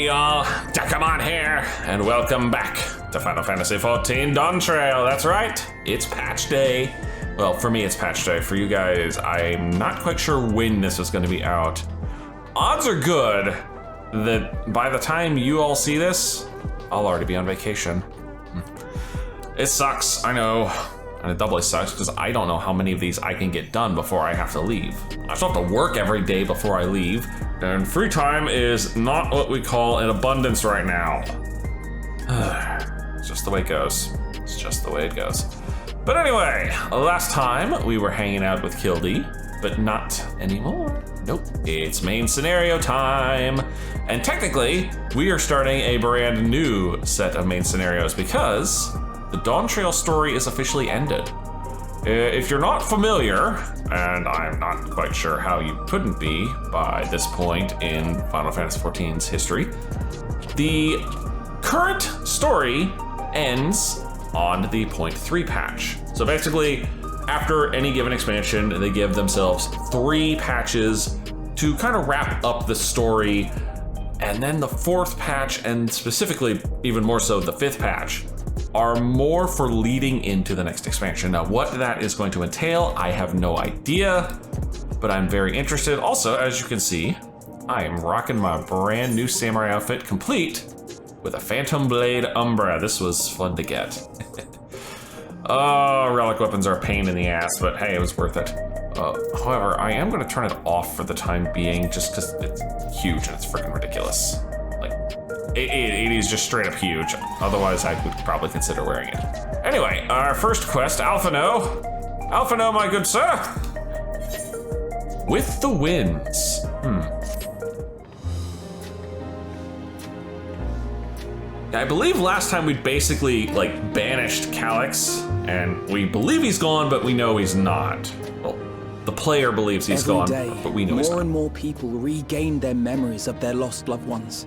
Hey y'all, Dekumon here, and welcome back to Final Fantasy XIV Dawntrail. That's right, it's patch day. Well, for me it's patch day. For you guys, I'm not quite sure when this is going to be out. Odds are good that by the time you all see this, I'll already be on vacation. It sucks, I know. And it doubly sucks because I don't know how many of these I can get done before I have to leave. I still have to work every day before I leave, and free time is not what we call an abundance right now. It's just the way it goes. It's just the way it goes. But anyway, last time we were hanging out with Kildy, but not anymore. Nope, it's main scenario time. And technically, we are starting a brand new set of main scenarios because the Dawntrail story is officially ended. If you're not familiar, and I'm not quite sure how you couldn't be by this point in Final Fantasy XIV's history, the current story ends on the 0.3 patch. So basically, after any given expansion, they give themselves 3 patches to kind of wrap up the story, and then the 4th patch, and specifically even more so the 5th patch, are more for leading into the next expansion. Now, what that is going to entail, I have no idea, but I'm very interested. Also, as you can see, I am rocking my brand new samurai outfit, complete with a Phantom Blade Umbra. This was fun to get. Oh, relic weapons are a pain in the ass, but hey, it was worth it. However, I am going to turn it off for the time being, just because it's huge and it's freaking ridiculous. Like, it is just straight up huge. Otherwise, I would probably consider wearing it. Anyway, our first quest, Alphino. Alphino, my good sir. With the winds. I believe last time we basically like banished Calyx, and we believe he's gone, but we know he's not. Well, the player believes he's gone, but we know he's not. More and more people regain their memories of their lost loved ones.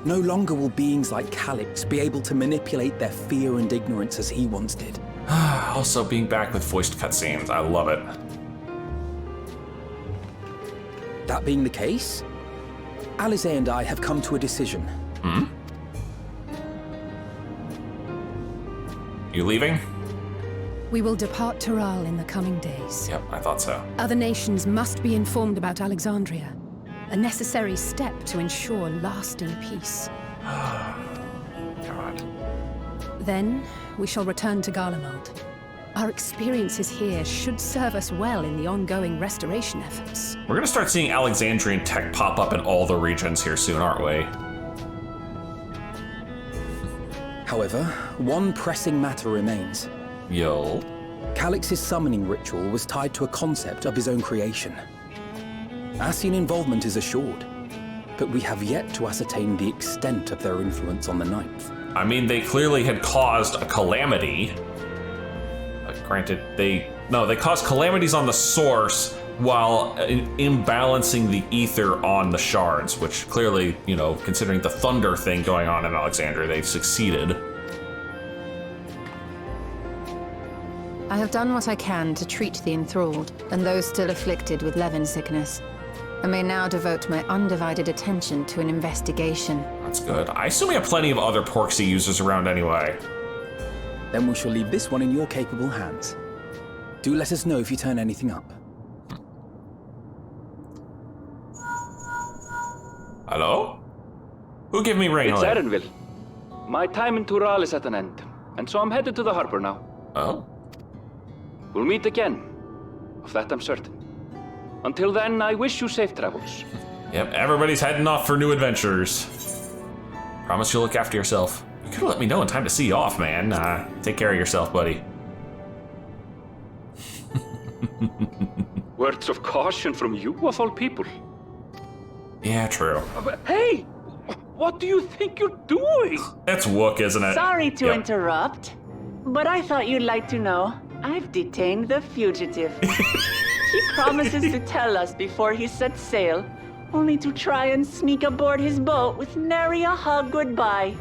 No longer will beings like Calyx be able to manipulate their fear and ignorance as he once did. Also, being back with voiced cutscenes, I love it. That being the case, Alize and I have come to a decision. You leaving? We will depart Taral in the coming days. Yep, I thought so. Other nations must be informed about Alexandria, a necessary step to ensure lasting peace. God. Then, we shall return to Garlemald. Our experiences here should serve us well in the ongoing restoration efforts. We're gonna start seeing Alexandrian tech pop up in all the regions here soon, aren't we? However, one pressing matter remains. Yo. Calyx's summoning ritual was tied to a concept of his own creation. Ascian involvement is assured, but we have yet to ascertain the extent of their influence on the Ninth. I mean, they clearly had caused a calamity. Granted, they caused calamities on the source while imbalancing the ether on the shards, which clearly, you know, considering the thunder thing going on in Alexandria, they've succeeded. I have done what I can to treat the enthralled and those still afflicted with Levin sickness. I may now devote my undivided attention to an investigation. That's good. I assume we have plenty of other Porksy users around anyway. Then we shall leave this one in your capable hands. Do let us know if you turn anything up. Hello? Who gave me rain? It's Erenville. My time in Tural is at an end, and so I'm headed to the harbor now. Oh? We'll meet again. Of that I'm certain. Until then, I wish you safe travels. Yep, everybody's heading off for new adventures. Promise you'll look after yourself. You could've let me know in time to see you off, man. Take care of yourself, buddy. Words of caution from you, of all people. Yeah, true. But hey! What do you think you're doing? That's Wook, isn't it? Sorry to interrupt, but I thought you'd like to know. I've detained the fugitive. He promises to tell us before he sets sail, only to try and sneak aboard his boat with nary a hug goodbye.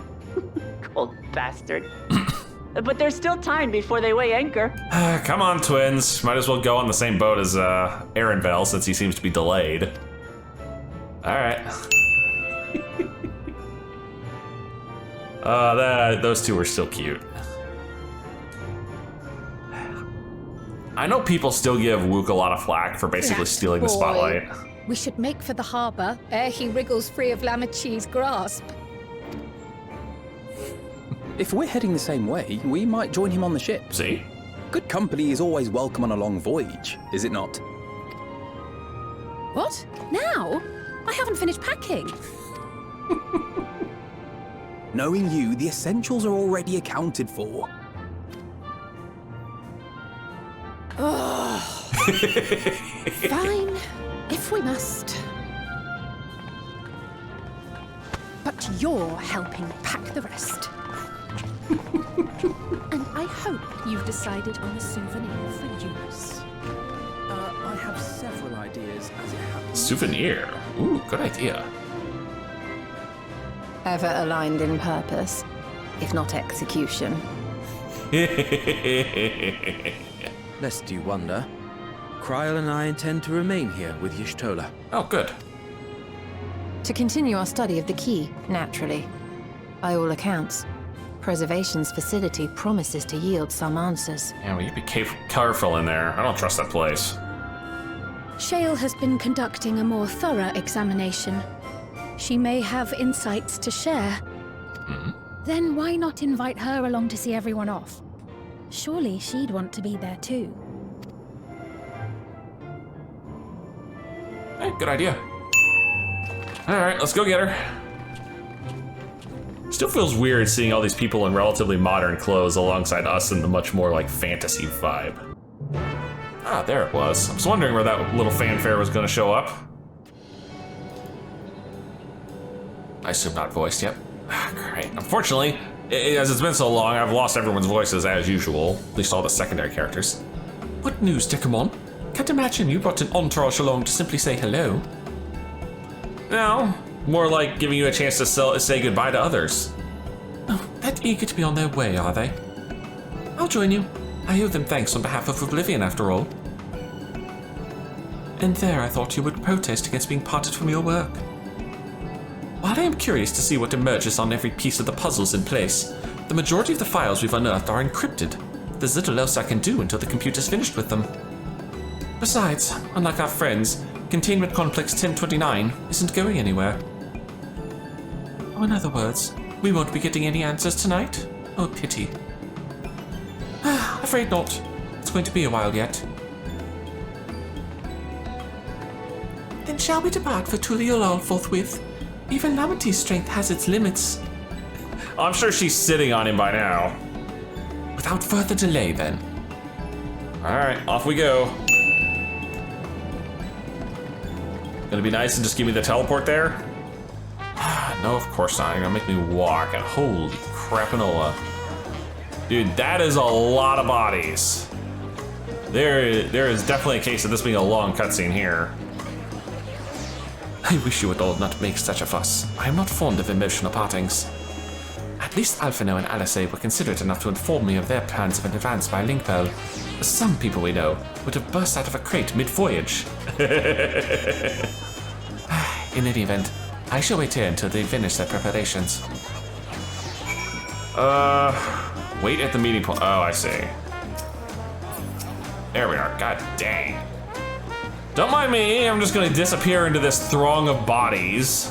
Cold bastard. But there's still time before they weigh anchor. Come on, twins. Might as well go on the same boat as Erenville since he seems to be delayed. All right. Those two were still cute. I know people still give Wook a lot of flack for basically stealing the spotlight. We should make for the harbor ere he wriggles free of Lamachi's grasp. If we're heading the same way, we might join him on the ship. See? Good company is always welcome on a long voyage, is it not? What? Now? I haven't finished packing. Knowing you, the essentials are already accounted for. Fine, if we must. But you're helping pack the rest. And I hope you've decided on a souvenir for use. I have several ideas as it happens. Souvenir. Ooh, good idea. Ever aligned in purpose, if not execution. Lest you wonder, Kryl and I intend to remain here with Y'shtola. Oh, good. To continue our study of the key, naturally. By all accounts, Preservation's facility promises to yield some answers. Yeah, well, you be careful in there. I don't trust that place. Shale has been conducting a more thorough examination. She may have insights to share. Then why not invite her along to see everyone off? Surely she'd want to be there too. Hey, good idea. Alright, let's go get her. Still feels weird seeing all these people in relatively modern clothes alongside us in the much more like fantasy vibe. Ah, there it was. I was wondering where that little fanfare was gonna show up. I assume not voiced yet. Great. Unfortunately, as it's been so long, I've lost everyone's voices as usual, at least all the secondary characters. What news, Dekumon? Can't imagine you brought an entourage along to simply say hello. No, more like giving you a chance to say goodbye to others. Oh, that eager to be on their way, are they? I'll join you. I owe them thanks on behalf of Oblivion, after all. And there I thought you would protest against being parted from your work. While I am curious to see what emerges on every piece of the puzzles in place, the majority of the files we've unearthed are encrypted. There's little else I can do until the computer's finished with them. Besides, unlike our friends, Containment Complex 1029 isn't going anywhere. Oh, in other words, we won't be getting any answers tonight? Oh, pity. Afraid not. It's going to be a while yet. Then shall we depart for Tuliolol forthwith? Even Lamati's strength has its limits. I'm sure she's sitting on him by now. Without further delay, then. Alright, off we go. Gonna be nice and just give me the teleport there? No, of course not. You're gonna make me walk, and holy crapanola. Dude, that is a lot of bodies. There is definitely a case of this being a long cutscene here. I wish you would all not make such a fuss. I am not fond of emotional partings. At least Alphino and Alice were considerate enough to inform me of their plans in advance by link pearl. Some people we know would have burst out of a crate mid-voyage. In any event, I shall wait here until they finish their preparations. Wait at the meeting point. Oh, I see. There we are. God dang. Don't mind me, I'm just gonna disappear into this throng of bodies.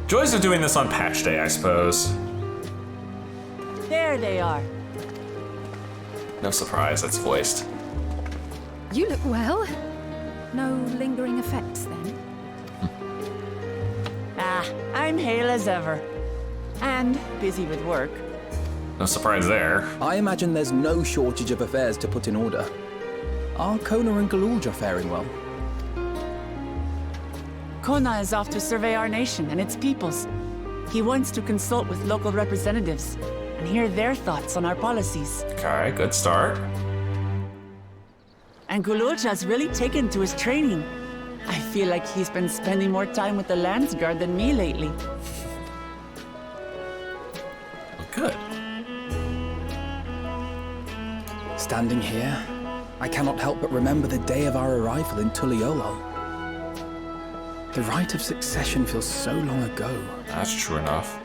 Joys of doing this on patch day, I suppose. There they are. No surprise, that's voiced. You look well. No lingering effects, then? I'm hale as ever. And busy with work. No surprise there. I imagine there's no shortage of affairs to put in order. Are Kona and Galulja faring well? Kona is off to survey our nation and its peoples. He wants to consult with local representatives and hear their thoughts on our policies. Okay, good start. And Galulja's really taken to his training. I feel like he's been spending more time with the Landsguard than me lately. Well, good. Standing here, I cannot help but remember the day of our arrival in Tuliolol. The rite of succession feels so long ago. That's true enough.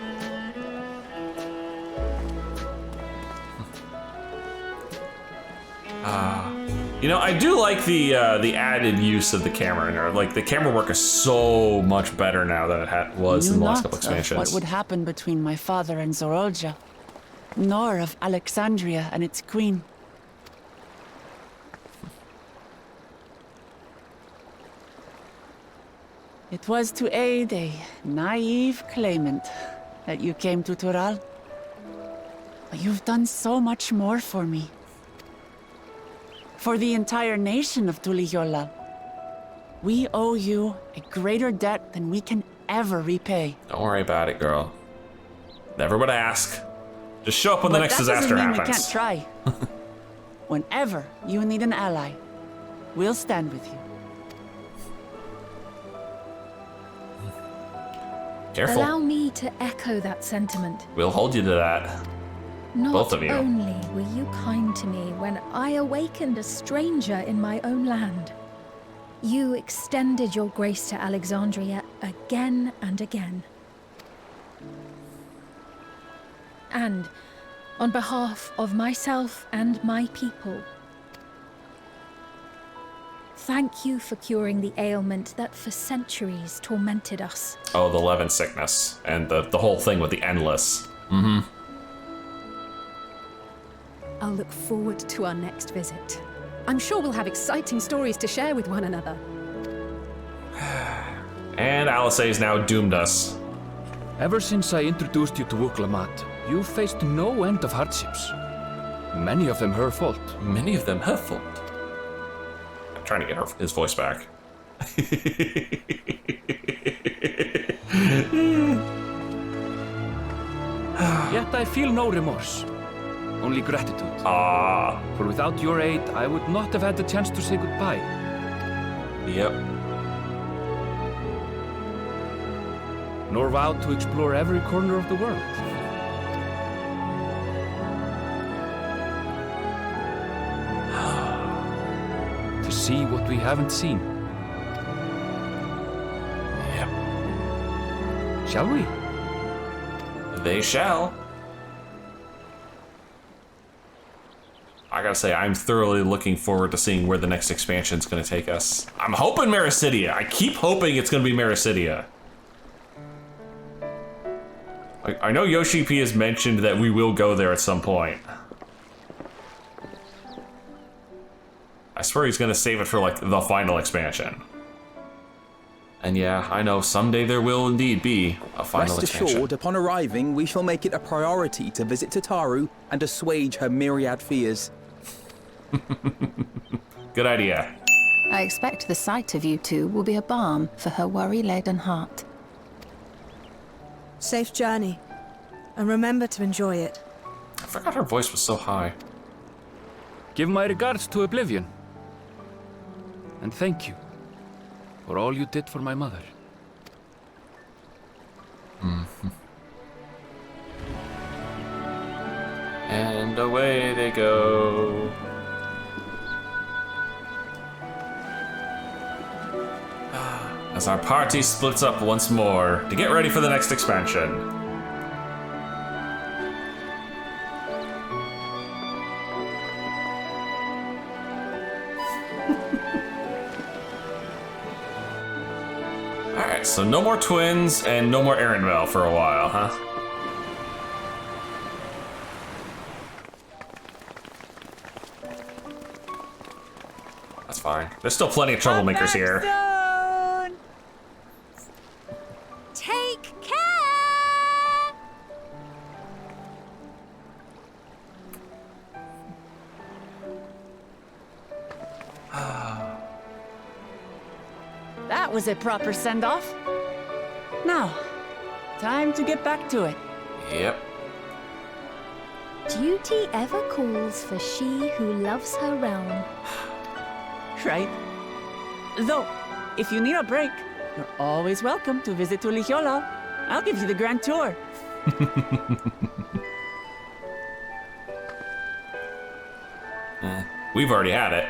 You know, I do like the added use of the camera in there. Like, the camera work is so much better now than it was in the last couple expansions. What would happen between my father and Zorolja, nor of Alexandria and its queen. It was to aid a naive claimant that you came to Tural. But you've done so much more for me. For the entire nation of Tulihiola. We owe you a greater debt than we can ever repay. Don't worry about it, girl. Never would ask. Just show up when the next disaster happens. We can't try. Whenever you need an ally, we'll stand with you. Careful. Allow me to echo that sentiment. We'll hold you to that. Not Both of you. only were you kind to me when I awakened a stranger in my own land, you extended your grace to Alexandria again and again. And on behalf of myself and my people, thank you for curing the ailment that for centuries tormented us. Oh, the Levin sickness and the whole thing with the endless. Mm-hmm. I'll look forward to our next visit. I'm sure we'll have exciting stories to share with one another. And Alisei's now doomed us. Ever since I introduced you to Wuklamat, you've faced no end of hardships. Many of them her fault. Many of them her fault. I'm trying to get his voice back. Yet I feel no remorse. Only gratitude. For without your aid, I would not have had the chance to say goodbye. Yep. Nor vowed to explore every corner of the world. To see what we haven't seen. Yep. Shall we? They shall. I gotta say, I'm thoroughly looking forward to seeing where the next expansion is gonna take us. I'm hoping Mericidia. I keep hoping it's gonna be Mericidia. I know Yoshi P has mentioned that we will go there at some point. I swear he's gonna save it for like the final expansion. And yeah, I know someday there will indeed be a final expansion. Rest assured, upon arriving, we shall make it a priority to visit Tataru and assuage her myriad fears. Good idea. I expect the sight of you two will be a balm for her worry-laden heart. Safe journey. And remember to enjoy it. I forgot her voice was so high. Give my regards to Oblivion. And thank you for all you did for my mother. Mm-hmm. And away they go. As our party splits up once more to get ready for the next expansion. Alright, so no more twins and no more Erenvale for a while, huh? That's fine. There's still plenty of troublemakers here. Take care! That was a proper send-off. Now, time to get back to it. Yep. Duty ever calls for she who loves her realm. Right? Though, if you need a break, you're always welcome to visit Tulihiola. I'll give you the grand tour. We've already had it.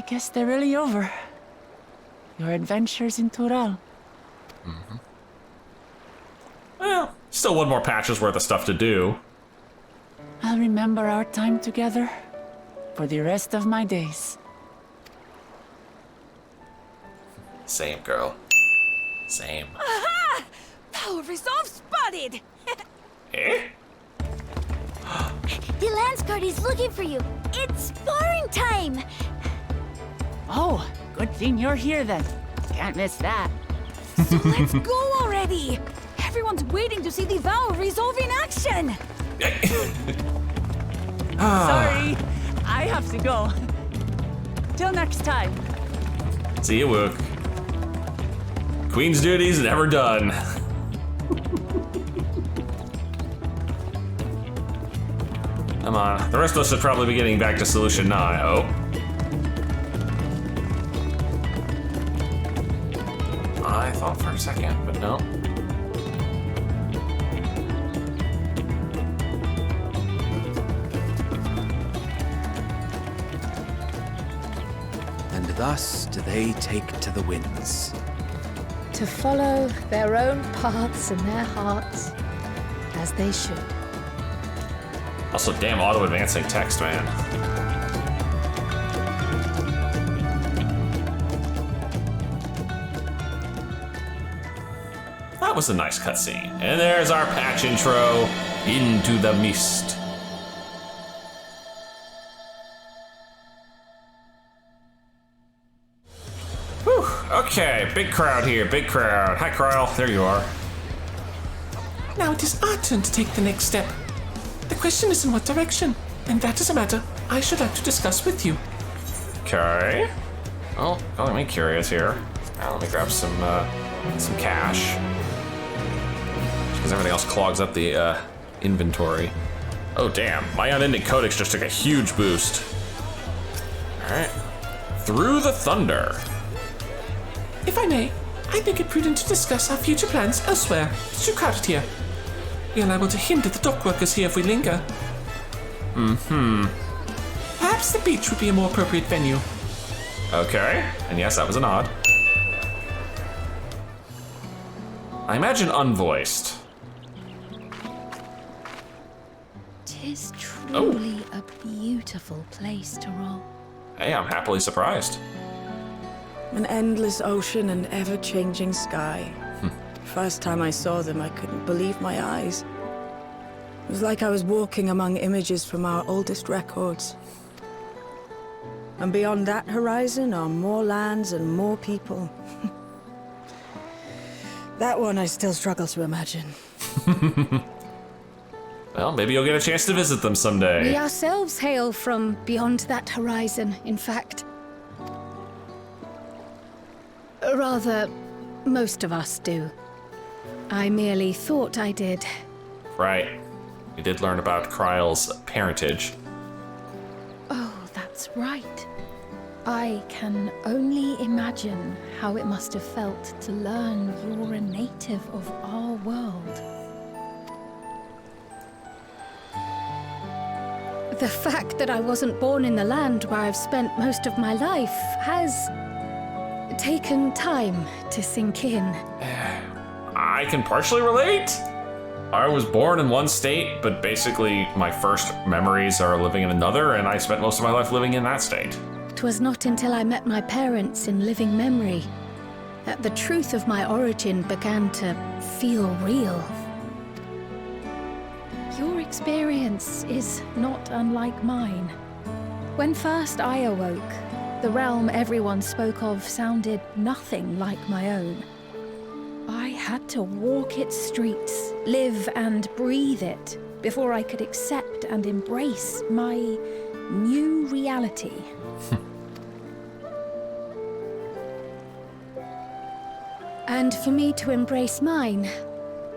guess they're really over. Your adventures in Tural. Well, still one more patch's worth of stuff to do. I'll remember our time together for the rest of my days. Same, girl. Same. Aha! Power resolve spotted! Eh? The Lance Guard is looking for you. It's sparring time! Oh, good thing you're here then. Can't miss that. So let's go already! Everyone's waiting to see the Vow resolve in action! Sorry, I have to go. Till next time. See you, Wook. Queen's duties never done. Come on. The rest of us should probably be getting back to Solution 9. Oh. I thought for a second, but no. And thus do they take to the winds. To follow their own paths and their hearts, as they should. Also, damn auto-advancing text, man. That was a nice cutscene. And there's our patch intro, Into the Mist. Whew, okay, big crowd here, big crowd. Hi, Kryl, there you are. Now it is our turn to take the next step. The question is in what direction, and that is a matter I should like to discuss with you. Okay. Well, calling me curious here. Now let me grab some cash. Because everything else clogs up the inventory. Oh damn, my unending codex just took a huge boost. Alright. Through the Thunder. If I may, I think it prudent to discuss our future plans elsewhere. It's too crowded here. We are liable to hinder the dockworkers here if we linger. Perhaps the beach would be a more appropriate venue. Okay, and yes, that was a nod. I imagine unvoiced. 'Tis truly a beautiful place to roll. Hey, I'm happily surprised. An endless ocean and ever-changing sky. First time I saw them, I couldn't believe my eyes. It was like I was walking among images from our oldest records. And beyond that horizon are more lands and more people. That one I still struggle to imagine. Well, maybe you'll get a chance to visit them someday. We ourselves hail from beyond that horizon, in fact. Rather, most of us do. I merely thought I did. Right. We did learn about Kryl's parentage. Oh, that's right. I can only imagine how it must have felt to learn you're a native of our world. The fact that I wasn't born in the land where I've spent most of my life has taken time to sink in. I can partially relate. I was born in one state, but basically my first memories are living in another, and I spent most of my life living in that state. 'Twas not until I met my parents in living memory that the truth of my origin began to feel real. Your experience is not unlike mine. When first I awoke, the realm everyone spoke of sounded nothing like my own. I had to walk its streets, live and breathe it, before I could accept and embrace my new reality. And for me to embrace mine,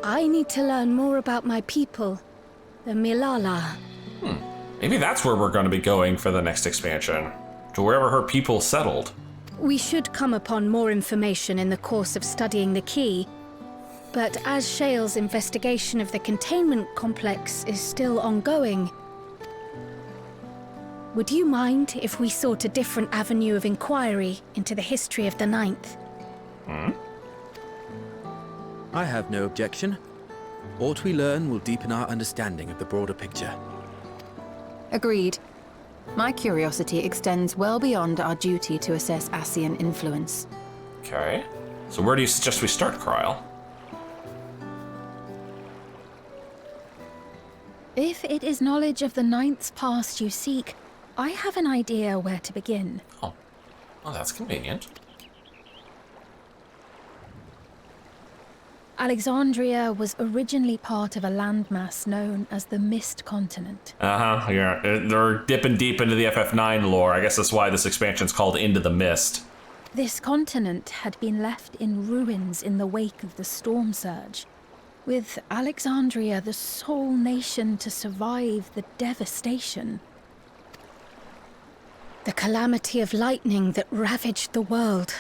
I need to learn more about my people, the Milala. Maybe that's where we're going to be going for the next expansion. To wherever her people settled. We should come upon more information in the course of studying the key, but as Shale's investigation of the containment complex is still ongoing, would you mind if we sought a different avenue of inquiry into the history of the Ninth? I have no objection. What we learn will deepen our understanding of the broader picture. Agreed. My curiosity extends well beyond our duty to assess Ascian influence. Okay. So where do you suggest we start, Kryle? If it is knowledge of the Ninth's past you seek, I have an idea where to begin. Oh. Well, that's convenient. Alexandria was originally part of a landmass known as the Mist Continent. Uh-huh, yeah. They're dipping deep into the FF9 lore. I guess that's why this expansion's called Into the Mist. This continent had been left in ruins in the wake of the storm surge, with Alexandria the sole nation to survive the devastation. The calamity of lightning that ravaged the world.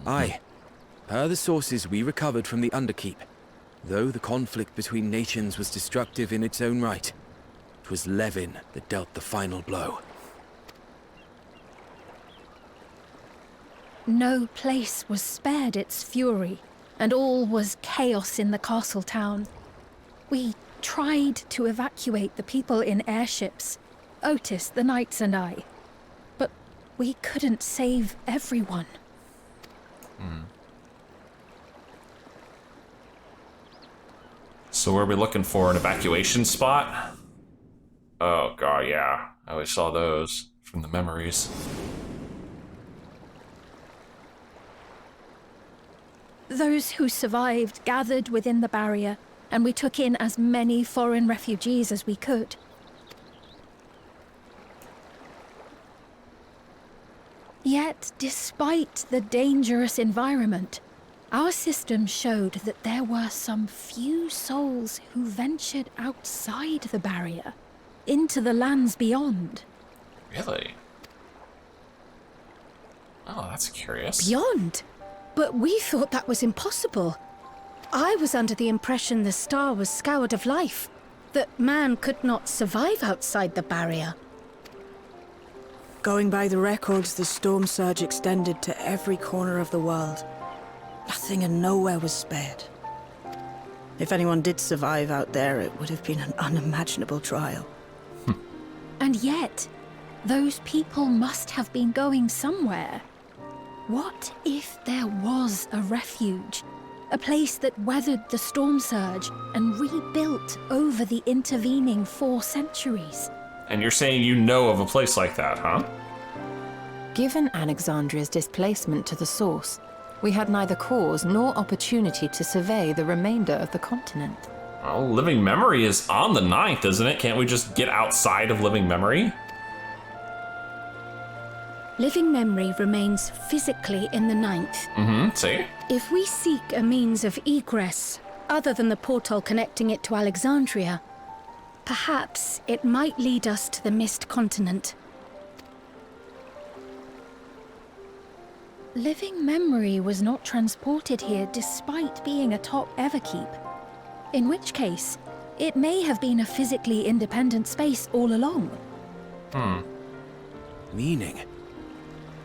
Aye. Per the sources we recovered from the Underkeep, though the conflict between nations was destructive in its own right, it was Levin that dealt the final blow. No place was spared its fury, and all was chaos in the castle town. We tried to evacuate the people in airships, Otis, the knights and I, but we couldn't save everyone. So where are we looking for? An evacuation spot? Oh god, yeah. I always saw those from the memories. Those who survived gathered within the barrier, and we took in as many foreign refugees as we could. Yet, despite the dangerous environment, our system showed that there were some few souls who ventured outside the barrier, into the lands beyond. Really? Oh, that's curious. Beyond? But we thought that was impossible. I was under the impression the star was scoured of life, that man could not survive outside the barrier. Going by the records, the storm surge extended to every corner of the world. Nothing and nowhere was spared. If anyone did survive out there, it would have been an unimaginable trial. And yet, those people must have been going somewhere. What if there was a refuge? A place that weathered the storm surge and rebuilt over the intervening 4 centuries? And you're saying you know of a place like that, huh? Given Alexandria's displacement to the source, we had neither cause nor opportunity to survey the remainder of the continent. Well, Living Memory is on the 9th, isn't it? Can't we just get outside of Living Memory? Living Memory remains physically in the 9th. See? If we seek a means of egress, other than the portal connecting it to Alexandria, perhaps it might lead us to the Mist Continent. Living Memory was not transported here despite being atop Everkeep. In which case, it may have been a physically independent space all along. Meaning,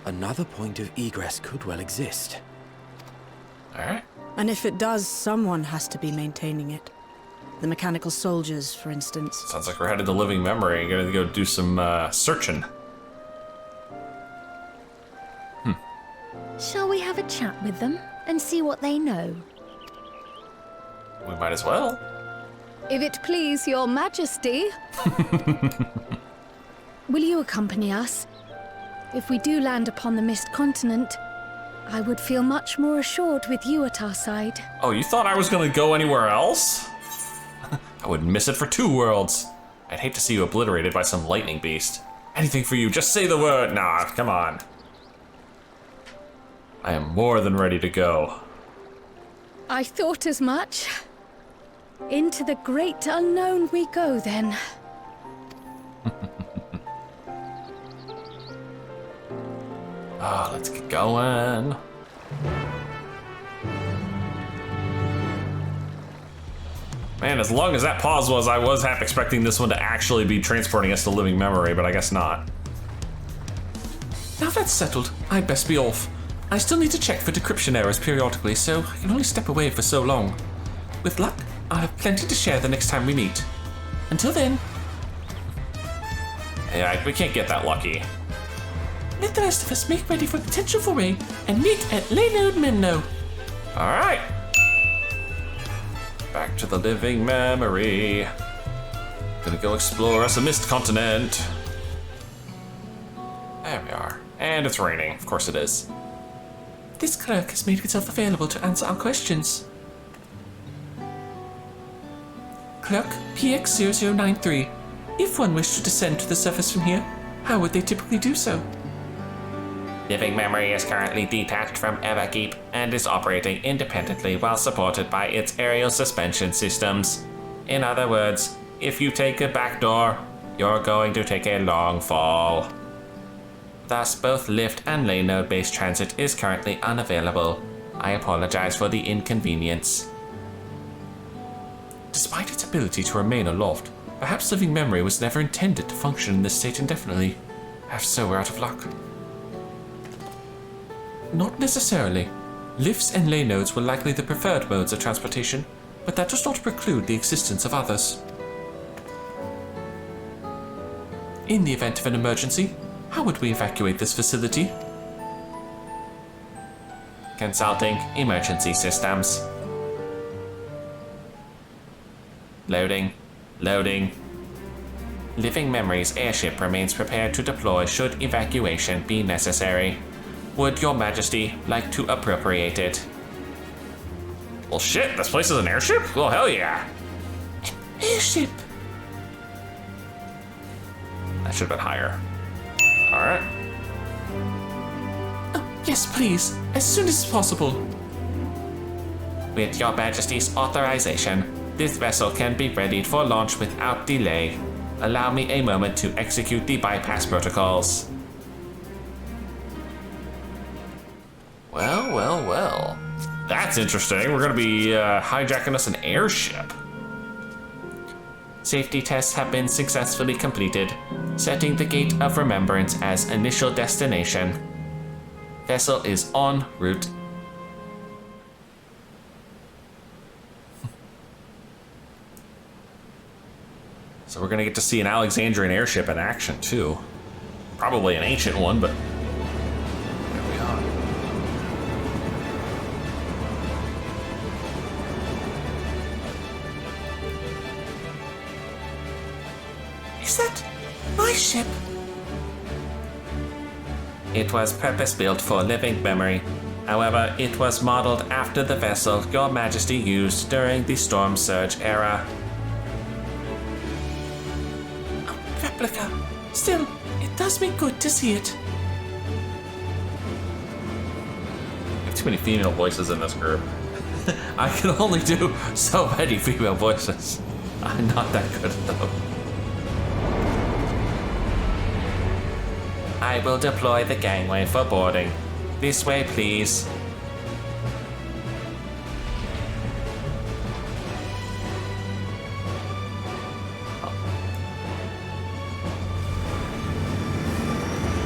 another point of egress could well exist. Alright. And if it does, someone has to be maintaining it. The mechanical soldiers, for instance. Sounds like we're headed to Living Memory and gonna go do some searching. Shall we have a chat with them and see what they know? We might as well. If it please your majesty. Will you accompany us? If we do land upon the Mist Continent, I would feel much more assured with you at our side. Oh, you thought I was gonna go anywhere else? I wouldn't miss it for 2 worlds. I'd hate to see you obliterated by some lightning beast. Anything for you, just say the word. Nah, come on. I am more than ready to go. I thought as much. Into the great unknown we go, then. Let's get going. Man, Man, as long as that pause was, I was half expecting this one to actually be transporting us to living memory, but I guess not. Now that's settled, I'd best be off. I still need to check for decryption errors periodically, so I can only step away for so long. With luck, I'll have plenty to share the next time we meet. Until then... Yeah, we can't get that lucky. Let the rest of us make ready for potential foray and meet at Leynode Memno. Alright. Back to the living memory. Gonna go explore us a mist continent. There we are. And it's raining. Of course it is. This clerk has made itself available to answer our questions. Clerk PX0093. If one wished to descend to the surface from here, how would they typically do so? Living memory is currently detached from Everkeep and is operating independently while supported by its aerial suspension systems. In other words, if you take a back door, you're going to take a long fall. Thus, both lift and lane node-based transit is currently unavailable. I apologize for the inconvenience. Despite its ability to remain aloft, perhaps living memory was never intended to function in this state indefinitely. If so, we're out of luck. Not necessarily. Lifts and lane nodes were likely the preferred modes of transportation, but that does not preclude the existence of others. In the event of an emergency, how would we evacuate this facility? Consulting emergency systems. Loading. Loading. Living Memory's airship remains prepared to deploy should evacuation be necessary. Would Your Majesty like to appropriate it? Well, shit, this place is an airship? Well, hell yeah. Airship! That should have been higher. Alright. Oh, yes, please. As soon as possible. With Your Majesty's authorization, this vessel can be readied for launch without delay. Allow me a moment to execute the bypass protocols. Well. That's interesting. We're going to be hijacking us an airship. Safety tests have been successfully completed, setting the Gate of Remembrance as initial destination. Vessel is en route. So we're going to get to see an Alexandrian airship in action, too. Probably an ancient one, but there we are. Is that my ship? It was purpose-built for living memory. However, it was modeled after the vessel Your Majesty used during the Storm Surge era. Replica. Still, it does me good to see it. I have too many female voices in this group. I can only do so many female voices. I'm not that good at them. I will deploy the gangway for boarding. This way, please.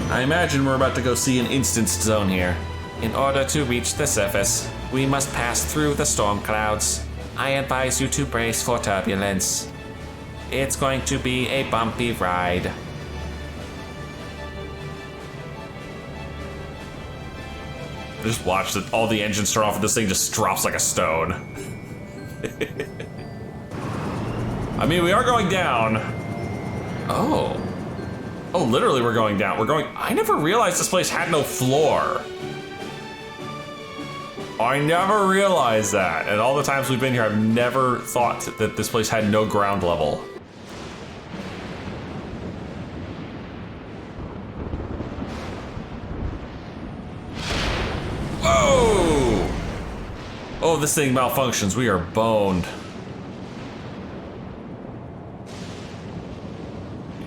I imagine we're about to go see an instanced zone here. In order to reach the surface, we must pass through the storm clouds. I advise you to brace for turbulence. It's going to be a bumpy ride. Just watch that all the engines turn off and this thing just drops like a stone. I mean, we are going down. Oh, literally we're going down. I never realized this place had no floor. I never realized that. And all the times we've been here, I've never thought that this place had no ground level. Whoa! Oh, this thing malfunctions. We are boned.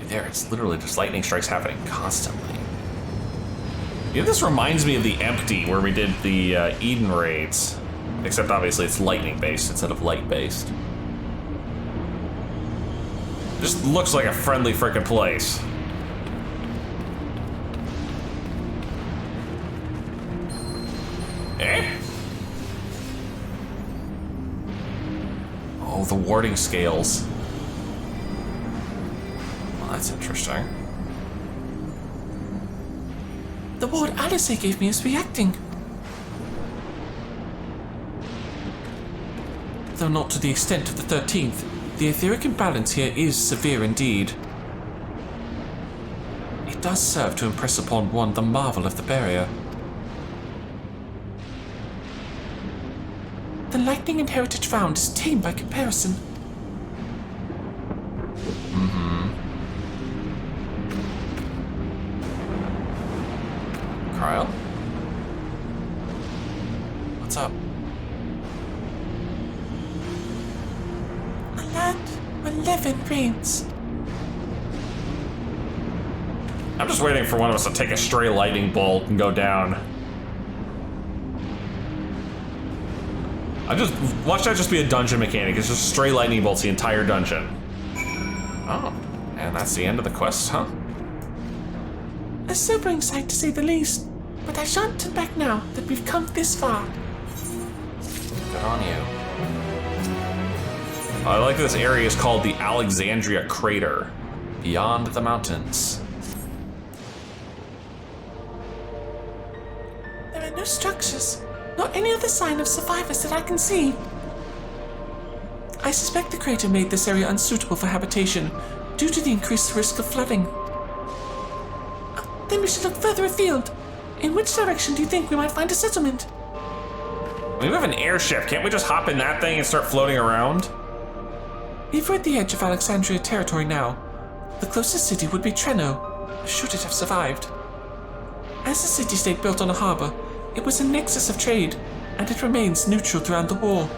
There, it's literally just lightning strikes happening constantly. Yeah, this reminds me of the Empty, where we did the Eden raids. Except obviously it's lightning based instead of light based. Just looks like a friendly frickin' place. Eh? Oh, the warding scales. Well, that's interesting. The ward Alice gave me is reacting. Though not to the extent of the 13th, the etheric imbalance here is severe indeed. It does serve to impress upon one the marvel of the barrier. The lightning and heritage found is tame by comparison. Kyle? What's up? A land where Levin reigns. I'm just waiting for one of us to take a stray lightning bolt and go down. Watch that just be a dungeon mechanic. It's just stray lightning bolts the entire dungeon. Oh, and that's the end of the quest, huh? A sobering sight to say the least, but I shan't turn back now that we've come this far. Good on you. I like this area is called the Alexandria Crater, beyond the mountains. There are no structures, nor any other sign of survivors that I can see. I suspect the crater made this area unsuitable for habitation due to the increased risk of flooding. Then we should look further afield. In which direction do you think we might find a settlement? We have an airship. Can't we just hop in that thing and start floating around? If we're at the edge of Alexandria territory now, the closest city would be Treno, should it have survived. As a city-state built on a harbor, it was a nexus of trade, and it remains neutral throughout the war.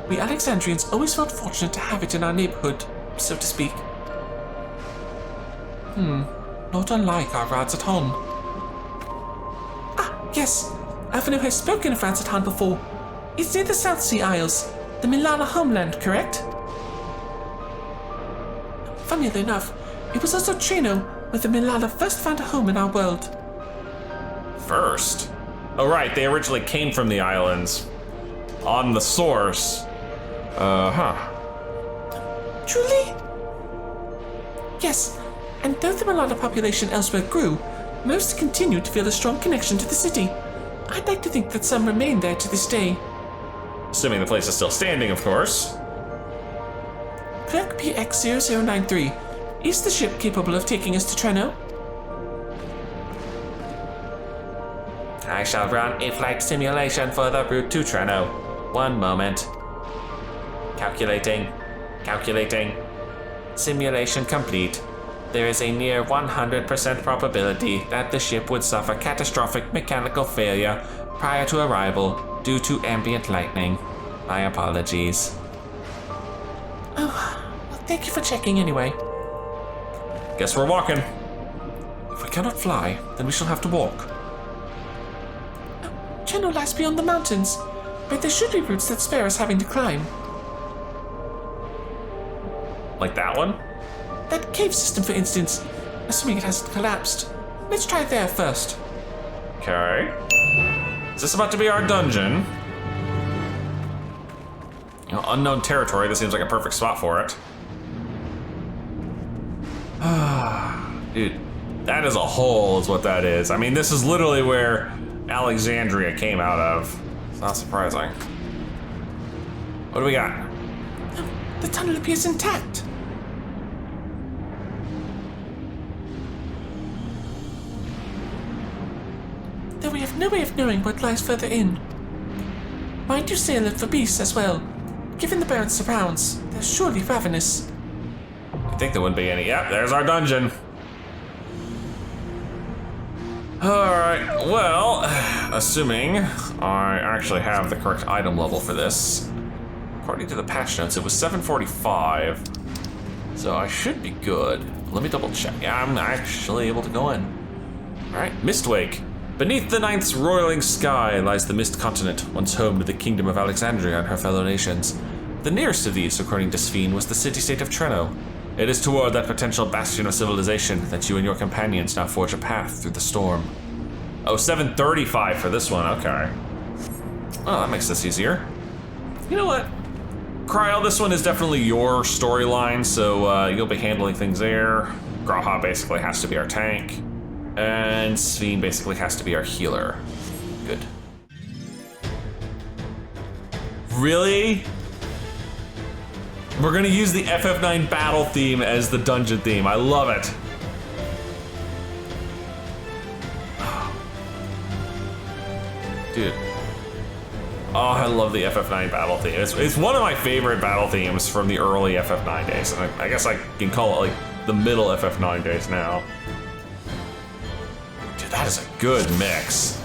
We Alexandrians always felt fortunate to have it in our neighborhood, so to speak. Not unlike our Radzaton. Ah, yes, Avenu has spoken of Radzaton before. It's near the South Sea Isles, the Milana homeland, correct? Funnily enough, it was also Treno where the Milana first found a home in our world. First? Oh right, they originally came from the islands. On the source. Truly? Yes, and though the Milana population elsewhere grew, most continued to feel a strong connection to the city. I'd like to think that some remain there to this day. Assuming the place is still standing, of course. Clerk PX0093, is the ship capable of taking us to Treno? I shall run a flight simulation for the route to Treno. One moment. Calculating. Simulation complete. There is a near 100% probability that the ship would suffer catastrophic mechanical failure prior to arrival due to ambient lightning. My apologies. Oh, well, thank you for checking anyway. Guess we're walking. If we cannot fly, then we shall have to walk. Treno lies beyond the mountains, but there should be routes that spare us having to climb. Like that one? That cave system, for instance, assuming it hasn't collapsed. Let's try there first. Okay. Is this about to be our dungeon? You know, unknown territory, this seems like a perfect spot for it. Dude, that is a hole is what that is. I mean, this is literally where Alexandria came out of. It's not surprising. What do we got? The tunnel appears intact. Though we have no way of knowing what lies further in. Mind you stay alert for beasts as well. Given the barren surrounds, they're surely ravenous. I think there wouldn't be any. Yep, there's our dungeon. Alright, well, assuming I actually have the correct item level for this. According to the patch notes, it was 745. So I should be good. Let me double check. Yeah, I'm actually able to go in. Alright, Mistwake. Beneath the ninth's roiling sky lies the Mist Continent, once home to the Kingdom of Alexandria and her fellow nations. The nearest of these, according to Sphene, was the city-state of Treno. It is toward that potential bastion of civilization that you and your companions now forge a path through the storm. Oh, 7:35 for this one, okay. Oh, that makes this easier. You know what? Kryl, this one is definitely your storyline, so you'll be handling things there. Graha basically has to be our tank. And Sveen basically has to be our healer. Good. Really? We're gonna use the FF9 battle theme as the dungeon theme. I love it. Dude. Oh, I love the FF9 battle theme. It's one of my favorite battle themes from the early FF9 days. And I guess I can call it like the middle FF9 days now. Dude, that is a good mix.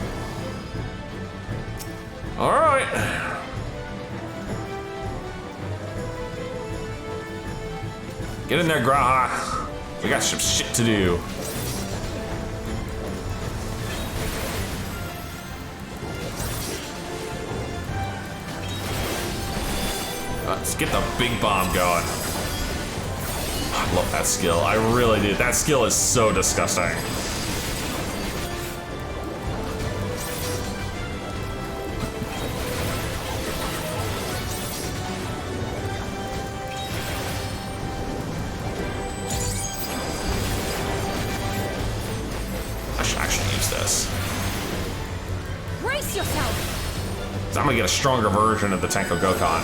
All right. Get in there, Graha. We got some shit to do. Let's get the big bomb going. I love that skill. I really do. That skill is so disgusting. Brace yourself! So I'm gonna get a stronger version of the Tenko Gokon.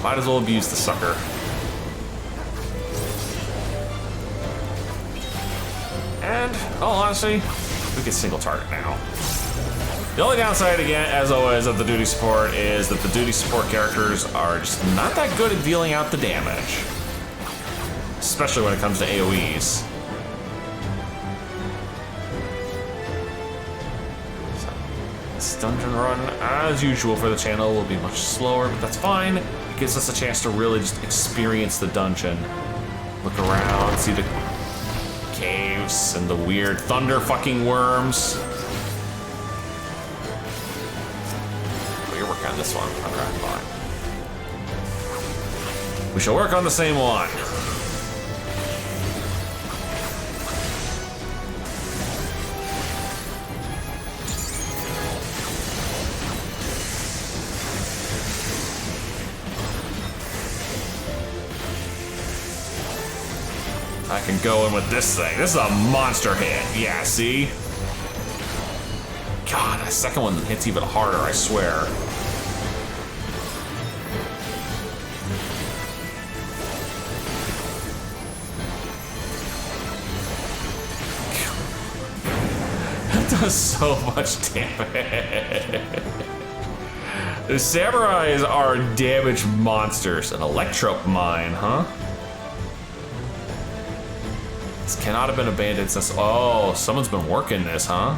Might as well abuse the sucker. And, honestly, we can single target now. The only downside, again, as always, of the duty support is that the duty support characters are just not that good at dealing out the damage. Especially when it comes to AoEs. This dungeon run, as usual for the channel, will be much slower, but that's fine. It gives us a chance to really just experience the dungeon. Look around, see the caves and the weird thunder fucking worms. Oh, you're working on this one. Okay, fine. We shall work on the same one. I can go in with this thing. This is a monster hit. Yeah, see? God, that second one hits even harder, I swear. That does so much damage. The samurais are damage monsters. An electro mine, huh? This cannot have been abandoned since. Oh, someone's been working this, huh?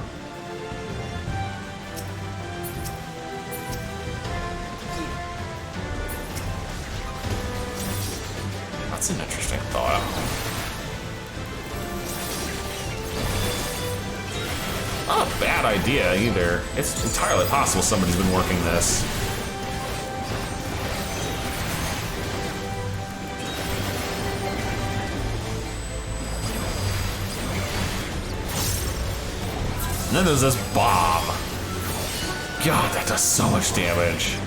That's an interesting thought. Not a bad idea either. It's entirely possible somebody's been working this. And then there's this bomb. God, that does so much damage.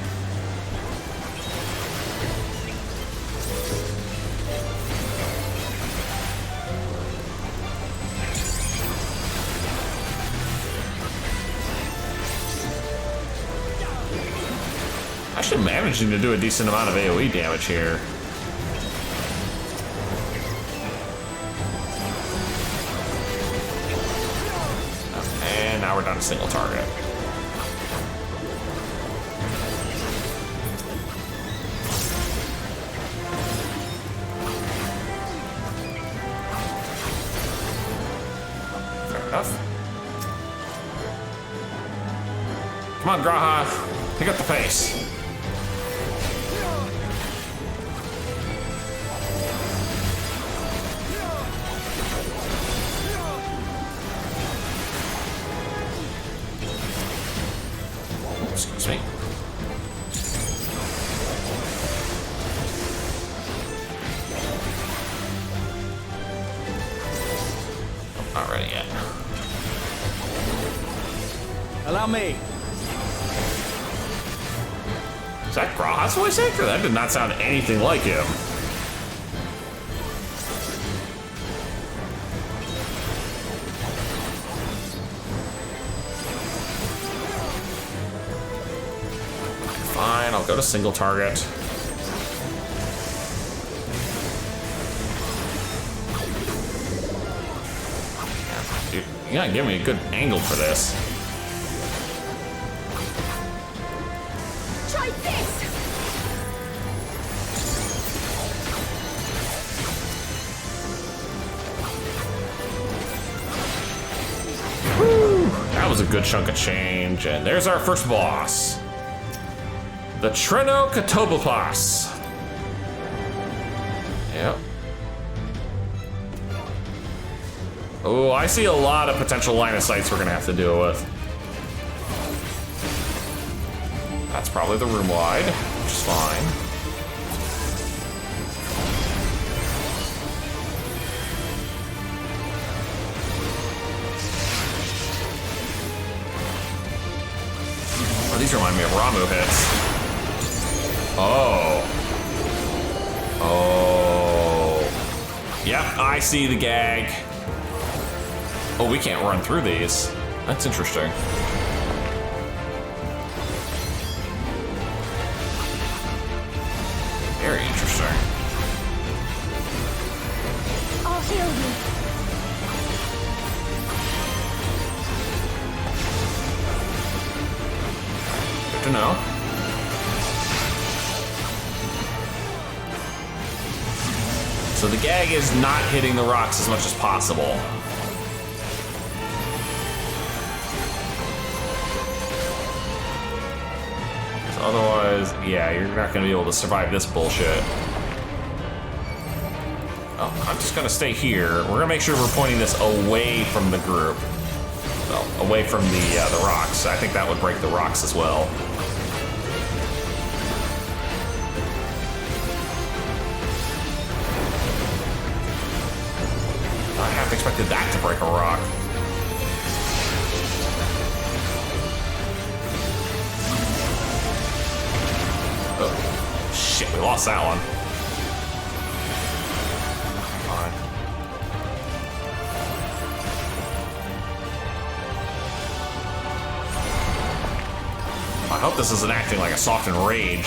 Actually managing to do a decent amount of AoE damage here. And now we're down to single target. Fair enough. Come on, Graha. Pick up the pace. Excuse me. Not ready yet. Allow me. Is that Graha's voice actor? That did not sound anything like him. Fine, I'll go to single target. Dude, you gotta give me a good angle for this. Try this! Woo! That was a good chunk of change, and there's our first boss. The Treno Catoboplas. Yep. Oh, I see a lot of potential line of sights we're gonna have to deal with. That's probably the room wide, which is fine. Oh, these remind me of Ramu hits. Oh. Oh. Yep, I see the gag. Oh, we can't run through these. That's interesting. Very interesting. I'll heal you. Good to know. So the gag is not hitting the rocks as much as possible. Otherwise, yeah, you're not gonna be able to survive this bullshit. Oh, I'm just gonna stay here. We're gonna make sure we're pointing this away from the group. Well, away from the rocks. I think that would break the rocks as well. I half expected that to break a rock. Oh, shit, we lost that one. Fine. I hope this isn't acting like a softened rage.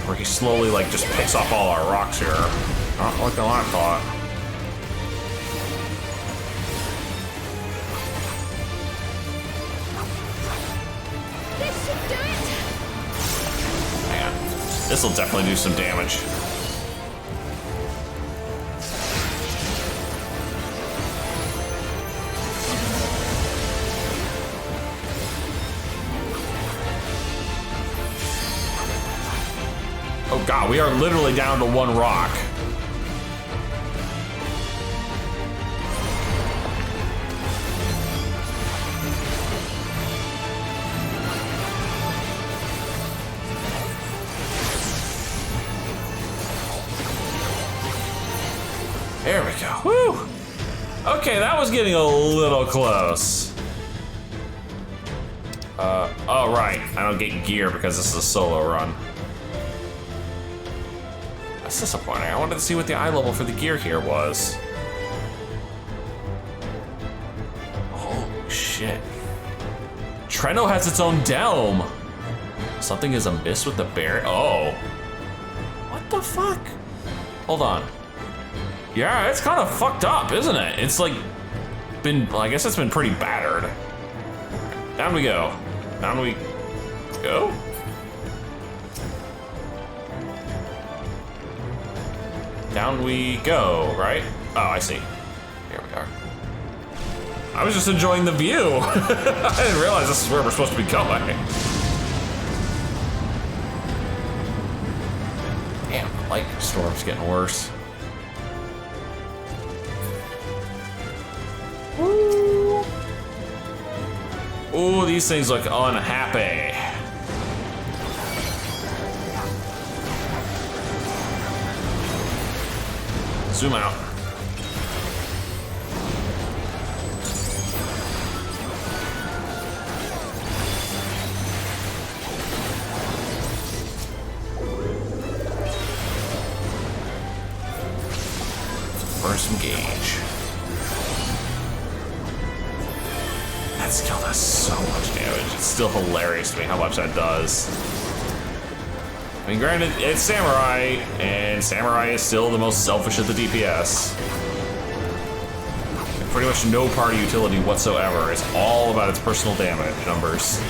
Where he slowly, like, just picks off all our rocks here. Not like I thought. This will definitely do some damage. Oh god, we are literally down to one rock. There we go. Woo! Okay, that was getting a little close. Oh right, I don't get gear because this is a solo run. That's disappointing. I wanted to see what the eye level for the gear here was. Oh shit. Treno has its own dome. Something is amiss with the bear. Oh. What the fuck? Hold on. Yeah, it's kind of fucked up, isn't it? It's like been, well, I guess it's been pretty battered. Down we go. Down we go. Down we go, right? Oh, I see. Here we are. I was just enjoying the view. I didn't realize this is where we're supposed to be going. Damn, the light storm's getting worse. Ooh. Ooh, these things look unhappy. Zoom out. Burn some gauge. That skill does so much damage. It's still hilarious to me how much that does. I mean, granted, it's Samurai, and Samurai is still the most selfish of the DPS. And pretty much no party utility whatsoever. It's all about its personal damage numbers.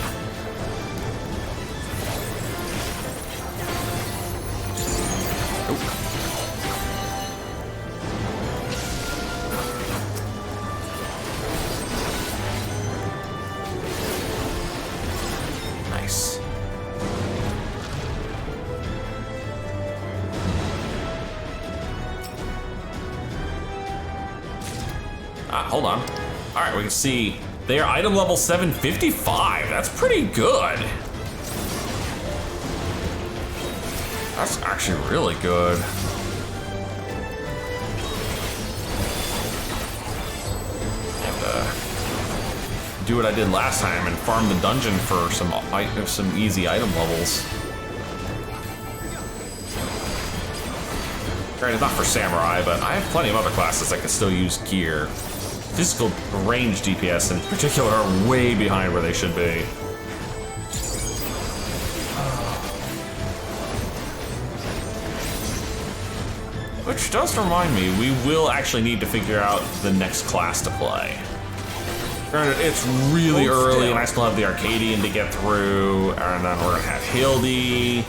Hold on. All right, we can see they are item level 755. That's pretty good. That's actually really good. Have to do what I did last time and farm the dungeon for some easy item levels. Granted, not for Samurai, but I have plenty of other classes that can still use gear. Physical range DPS in particular are way behind where they should be. Which does remind me, we will actually need to figure out the next class to play. Granted, it's really early and I still have the Arcadian to get through, and then we're gonna have Hildy.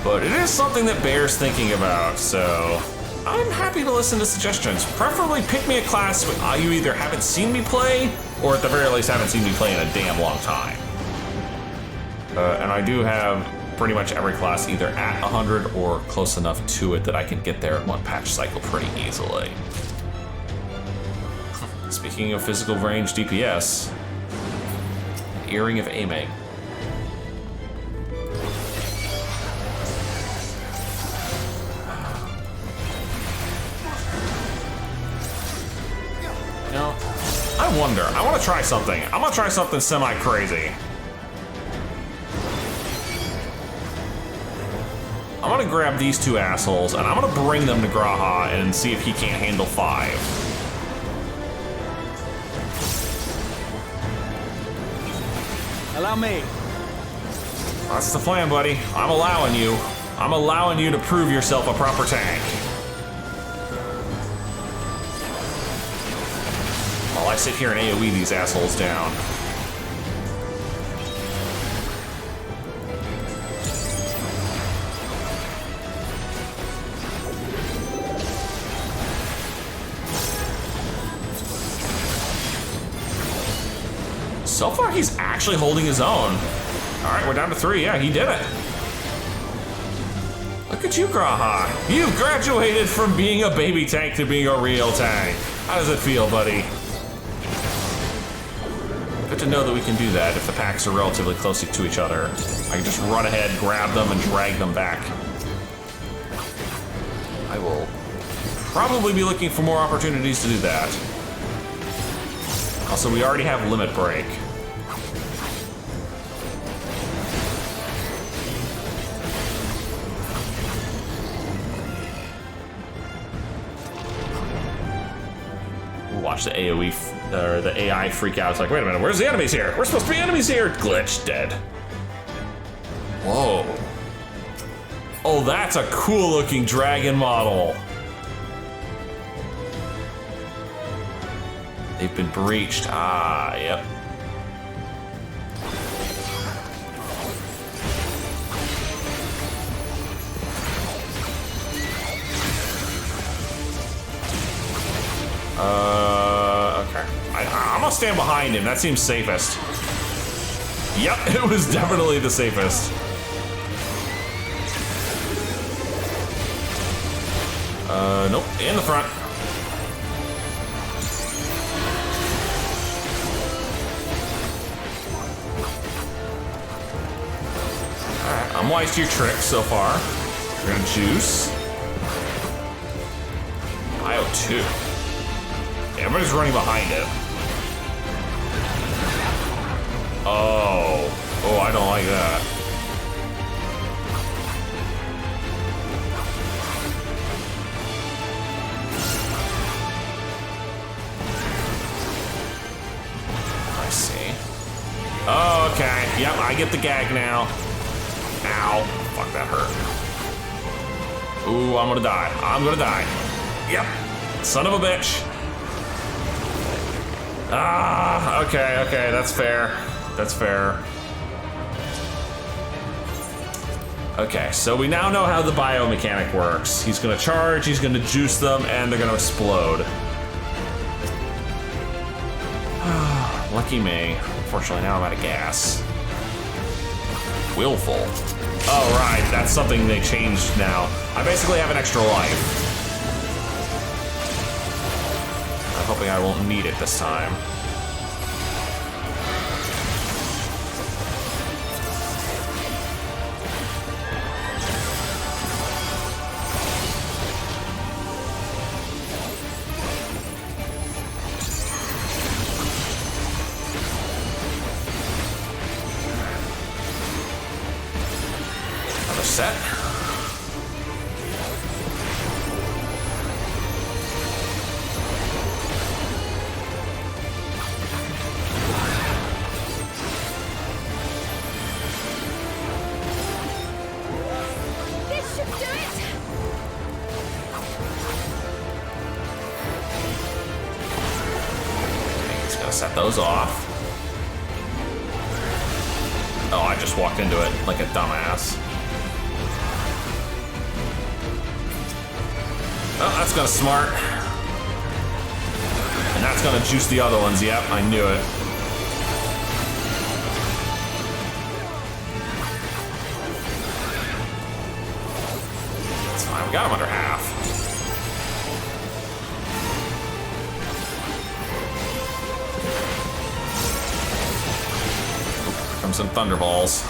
But it is something that bears thinking about, so I'm happy to listen to suggestions. Preferably pick me a class you either haven't seen me play, or at the very least haven't seen me play in a damn long time. And I do have pretty much every class either at 100 or close enough to it that I can get there in one patch cycle pretty easily. Speaking of physical range DPS, Earring of Aiming. I wonder, I want to try something. I'm gonna try something semi-crazy. I'm gonna grab these two assholes and I'm gonna bring them to Graha and see if he can't handle 5. Allow me. That's the plan, buddy. I'm allowing you. I'm allowing you to prove yourself a proper tank. While I sit here and AoE these assholes down. So far, he's actually holding his own. All right, we're down to 3. Yeah, he did it. Look at you, Graha. You graduated from being a baby tank to being a real tank. How does it feel, buddy? Good to know that we can do that if the packs are relatively close to each other. I can just run ahead, grab them, and drag them back. I will probably be looking for more opportunities to do that. Also, we already have Limit Break. Watch the AoE, or the AI freak out. It's like, wait a minute, where's the enemies here? We're supposed to be enemies here! Glitch, dead. Whoa. Oh, that's a cool looking dragon model. They've been breached. Ah, yep. Okay. I'm gonna stand behind him. That seems safest. Yep, it was definitely the safest. Nope, in the front. Alright, I'm wise to your tricks so far. We're gonna juice. too. Everybody's running behind it. Oh, I don't like that. I see. Oh, okay. Yep, I get the gag now. Ow. Fuck, that hurt. Ooh, I'm gonna die. I'm gonna die. Yep. Son of a bitch. Ah, okay, that's fair. That's fair. Okay, so we now know how the biomechanic works. He's gonna charge, he's gonna juice them, and they're gonna explode. Lucky me. Unfortunately, now I'm out of gas. Willful. Oh, right, that's something they changed now. I basically have an extra life. I'm hoping I won't need it this time. Set. This should do it. He's gonna set those off. Oh, I just walked into it like a dumbass. Oh, that's gonna smart. And that's gonna juice the other ones. Yep, I knew it. That's fine, we got him under half. Here comes some thunderballs.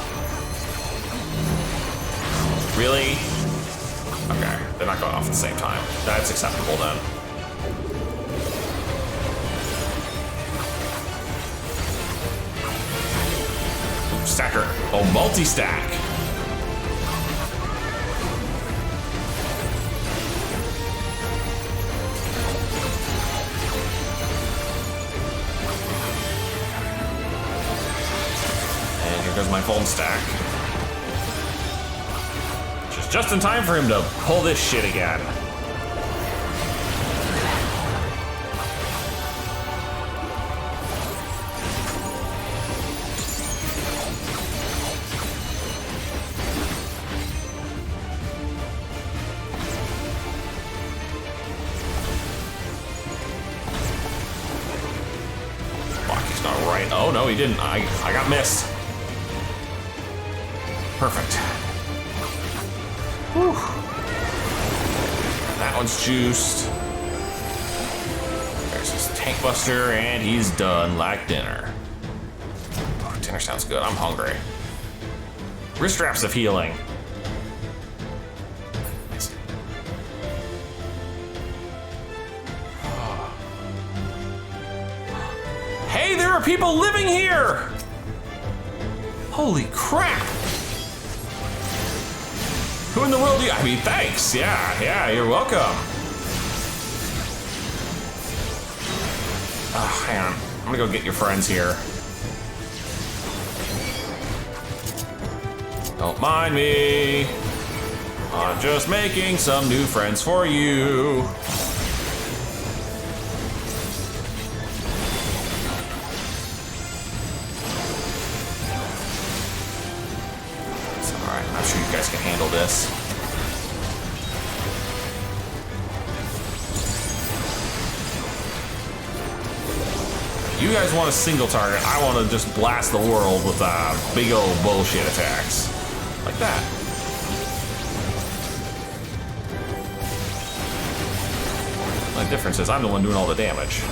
Really? Okay, they're not going off at the same time. That's acceptable then. Stacker. Oh, multi-stack. And here goes my full stack. Just in time for him to pull this shit again. Fuck, he's not right. Oh no, he didn't. I got missed. Perfect. Whew. That one's juiced. There's his tank buster, and he's done like dinner. Oh, dinner sounds good. I'm hungry. Wrist straps of healing. Hey, there are people living here! Holy crap! Who in the world do you... I mean, thanks. Yeah, you're welcome. Oh, hang on. I'm gonna go get your friends here. Don't mind me. I'm just making some new friends for you. I'm sure you guys can handle this. You guys want a single target. I want to just blast the world with big old bullshit attacks. Like that. The difference is I'm the one doing all the damage.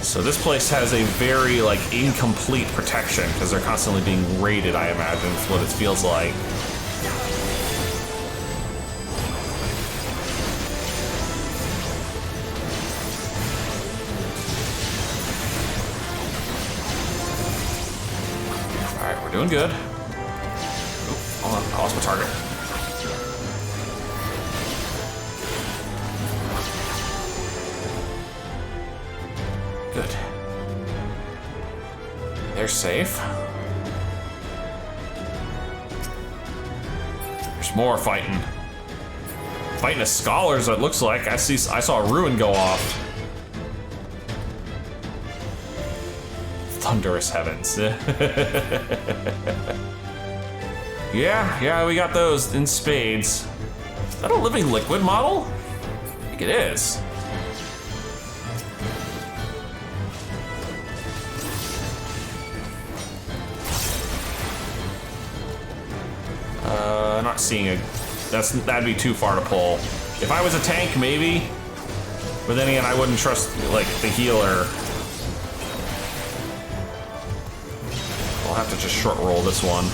So this place has a very, like, incomplete protection because they're constantly being raided, I imagine, is what it feels like. Alright, we're doing good. Ooh, hold on, I lost my target. Good. They're safe. There's more fighting. Fighting as scholars, it looks like. I saw a ruin go off. Thunderous heavens. Yeah, we got those in spades. Is that a living liquid model? I think it is. Not seeing a... That'd be too far to pull. If I was a tank, maybe. But then again, I wouldn't trust, like, the healer. I'll have to just short roll this one.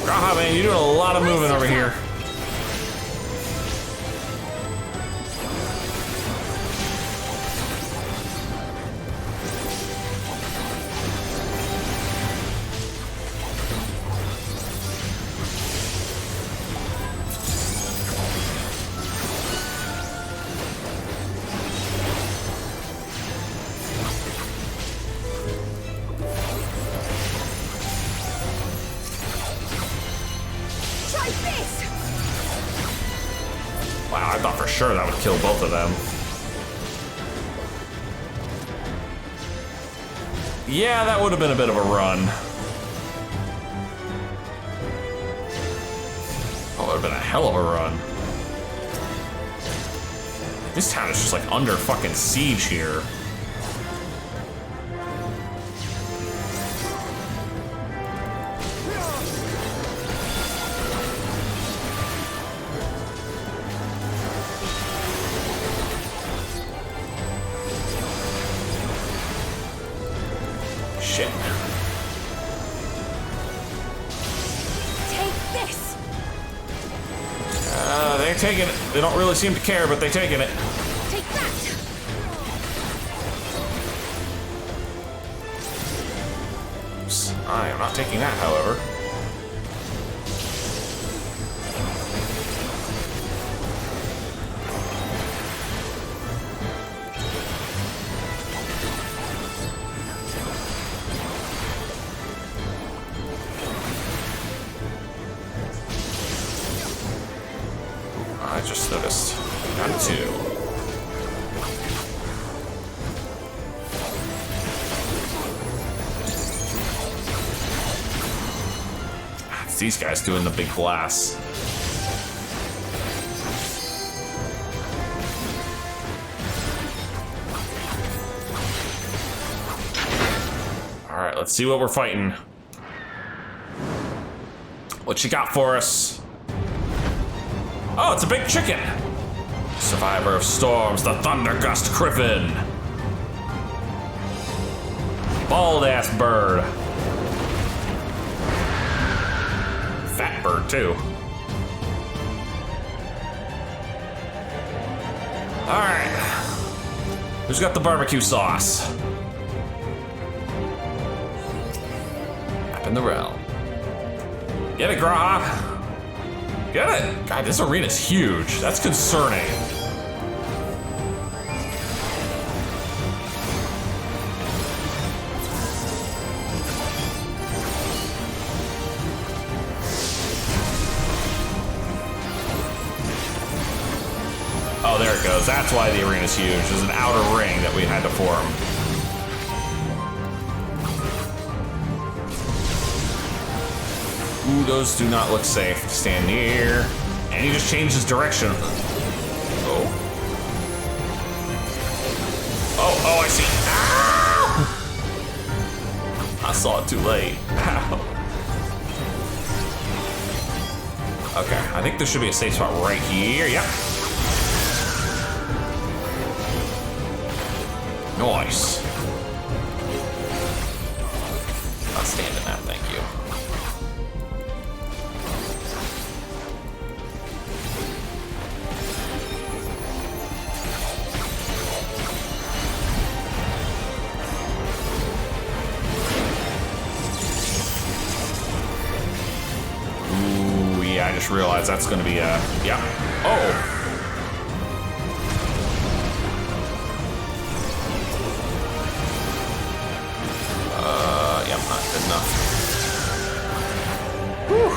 Graha, man, you're doing a lot of moving over here. Wow, I thought for sure that would kill both of them. Yeah, that would have been a bit of a run. Oh, it would have been a hell of a run. This town is just like under fucking siege here. Shit. Take this. They're taking it. They don't really seem to care, but they're taking it. Take that. Oops. I am not taking that, however. I just noticed. Got two. It's these guys doing the big glass. Alright, let's see what we're fighting. What you got for us? Oh, it's a big chicken! Survivor of storms, the Thundergust Griffin! Bald-ass bird. Fat bird, too. Alright. Who's got the barbecue sauce? Up in the realm. Get it, Graha! Get it! God, this arena's huge. That's concerning. Oh, there it goes. That's why the arena's huge. There's an outer ring that we had to form. Ooh, those do not look safe to stand near. And he just changed his direction. Oh. Oh, I see. Ah! saw it too late. Ow. Okay, I think there should be a safe spot right here. Yep. Nice. Not standing that, thank you. Ooh, yeah, I just realized that's gonna be a, yeah. Oh. Yep, not good enough. Whew.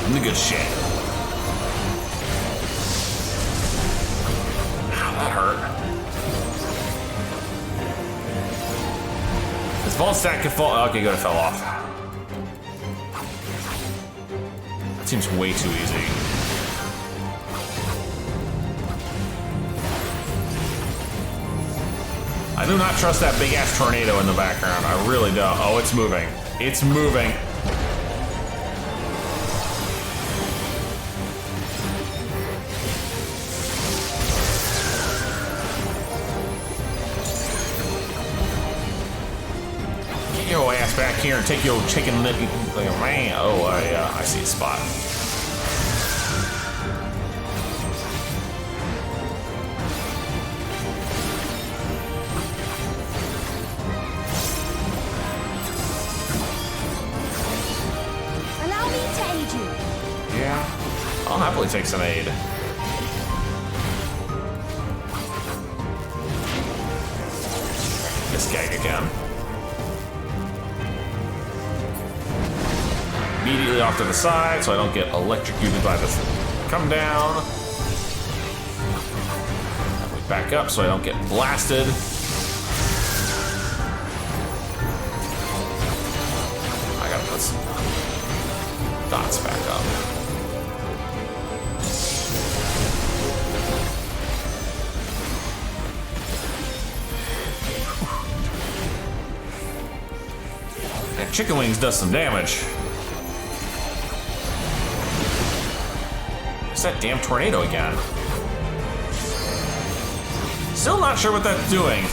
I'm the good shit. Ow, that hurt. This vault stack could fall. Okay, good, it fell off. That seems way too easy. I do not trust that big ass tornado in the background. I really don't. Oh, it's moving. It's moving. Get your ass back here and take your chicken lippy. Man, oh, I see a spot. I'll happily take some aid. This gag again. Immediately off to the side so I don't get electrocuted by this. Come down. We back up so I don't get blasted. I gotta put some dots back up. Chicken wings does some damage. It's that damn tornado again. Still not sure what that's doing.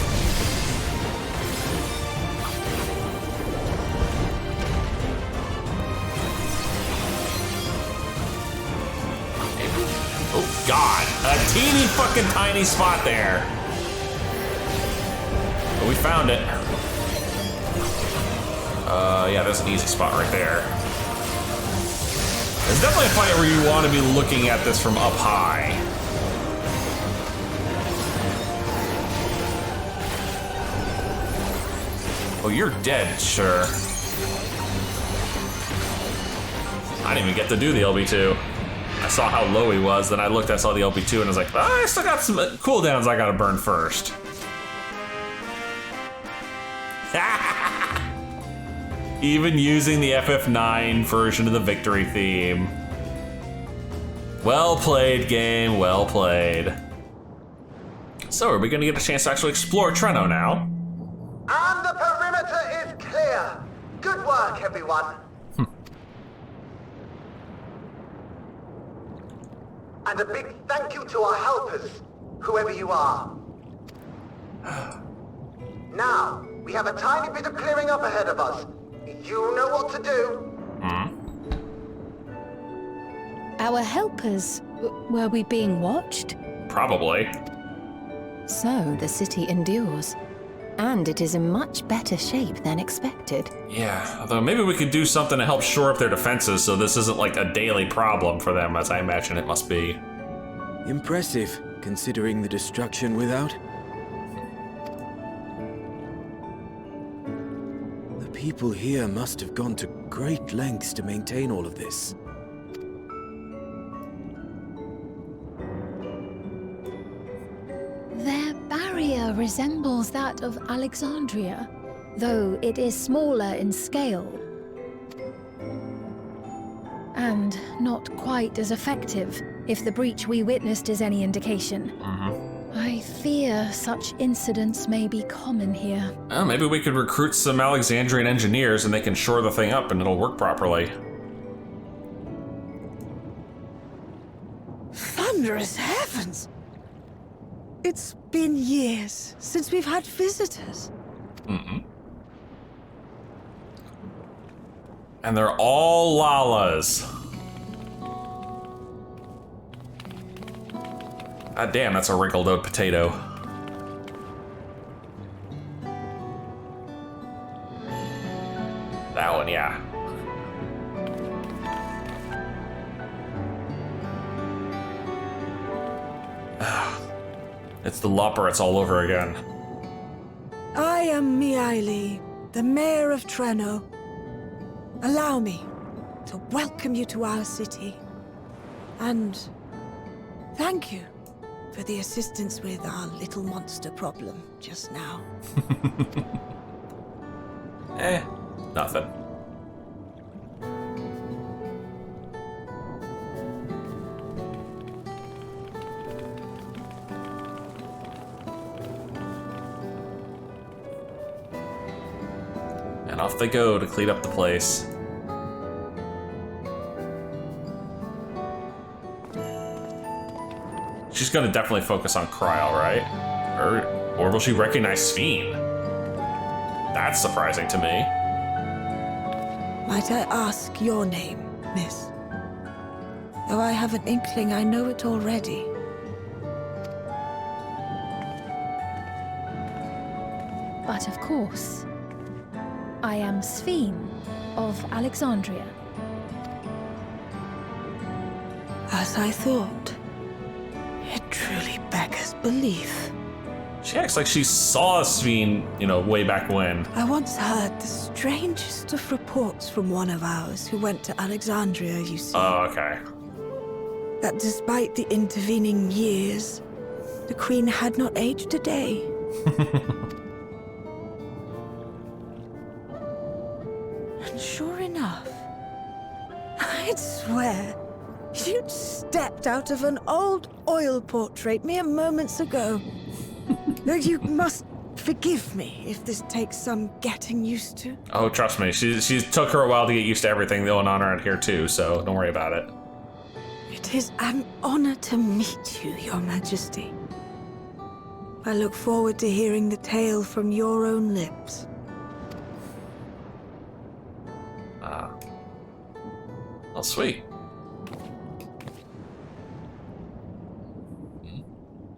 Oh God, a teeny fucking tiny spot there. But we found it. Yeah, there's an easy spot right there. It's definitely a fight where you want to be looking at this from up high. Oh, you're dead, sure. I didn't even get to do the LB2. I saw how low he was, then I looked, I saw the LB2, and I was like, oh, I still got some cooldowns I gotta burn first. Even using the FF9 version of the victory theme. Well played, game, well played. So, are we gonna get a chance to actually explore Treno now? And the perimeter is clear. Good work, everyone. And a big thank you to our helpers, whoever you are. Now, we have a tiny bit of clearing up ahead of us. You know what to do. Our helpers, were we being watched? Probably. So, the city endures. And it is in much better shape than expected. Yeah, although maybe we could do something to help shore up their defenses so this isn't like a daily problem for them, as I imagine it must be. Impressive, considering the destruction without. The people here must have gone to great lengths to maintain all of this. Their barrier resembles that of Alexandria, though it is smaller in scale. And not quite as effective, if the breach we witnessed is any indication. I fear such incidents may be common here. Well, maybe we could recruit some Alexandrian engineers and they can shore the thing up and it'll work properly. Thunderous heavens! It's been years since we've had visitors. And they're all Lalas. Ah, damn, that's a wrinkled out potato. That one, yeah. It's the Loporits all over again. I am Miaili, the mayor of Treno. Allow me to welcome you to our city. And thank you for the assistance with our little monster problem just now. Nothing. And off they go to clean up the place. She's gonna definitely focus on Cryle, right? Or will she recognize Sphene? That's surprising to me. Might I ask your name, miss? Though I have an inkling I know it already. But of course, I am Sphene of Alexandria. As I thought. It truly beggars belief. She acts like she saw Sphene, you know, way back when. I once heard the strangest of reports from one of ours who went to Alexandria, you see. Oh, okay. That despite the intervening years, the Queen had not aged a day. And sure enough, I'd swear you'd stepped out of an old oil portrait mere moments ago. Though you must forgive me if this takes some getting used to. Oh, trust me, she took her a while to get used to everything going on around here too, so don't worry about it. It is an honor to meet you, Your Majesty. I look forward to hearing the tale from your own lips. Oh, sweet.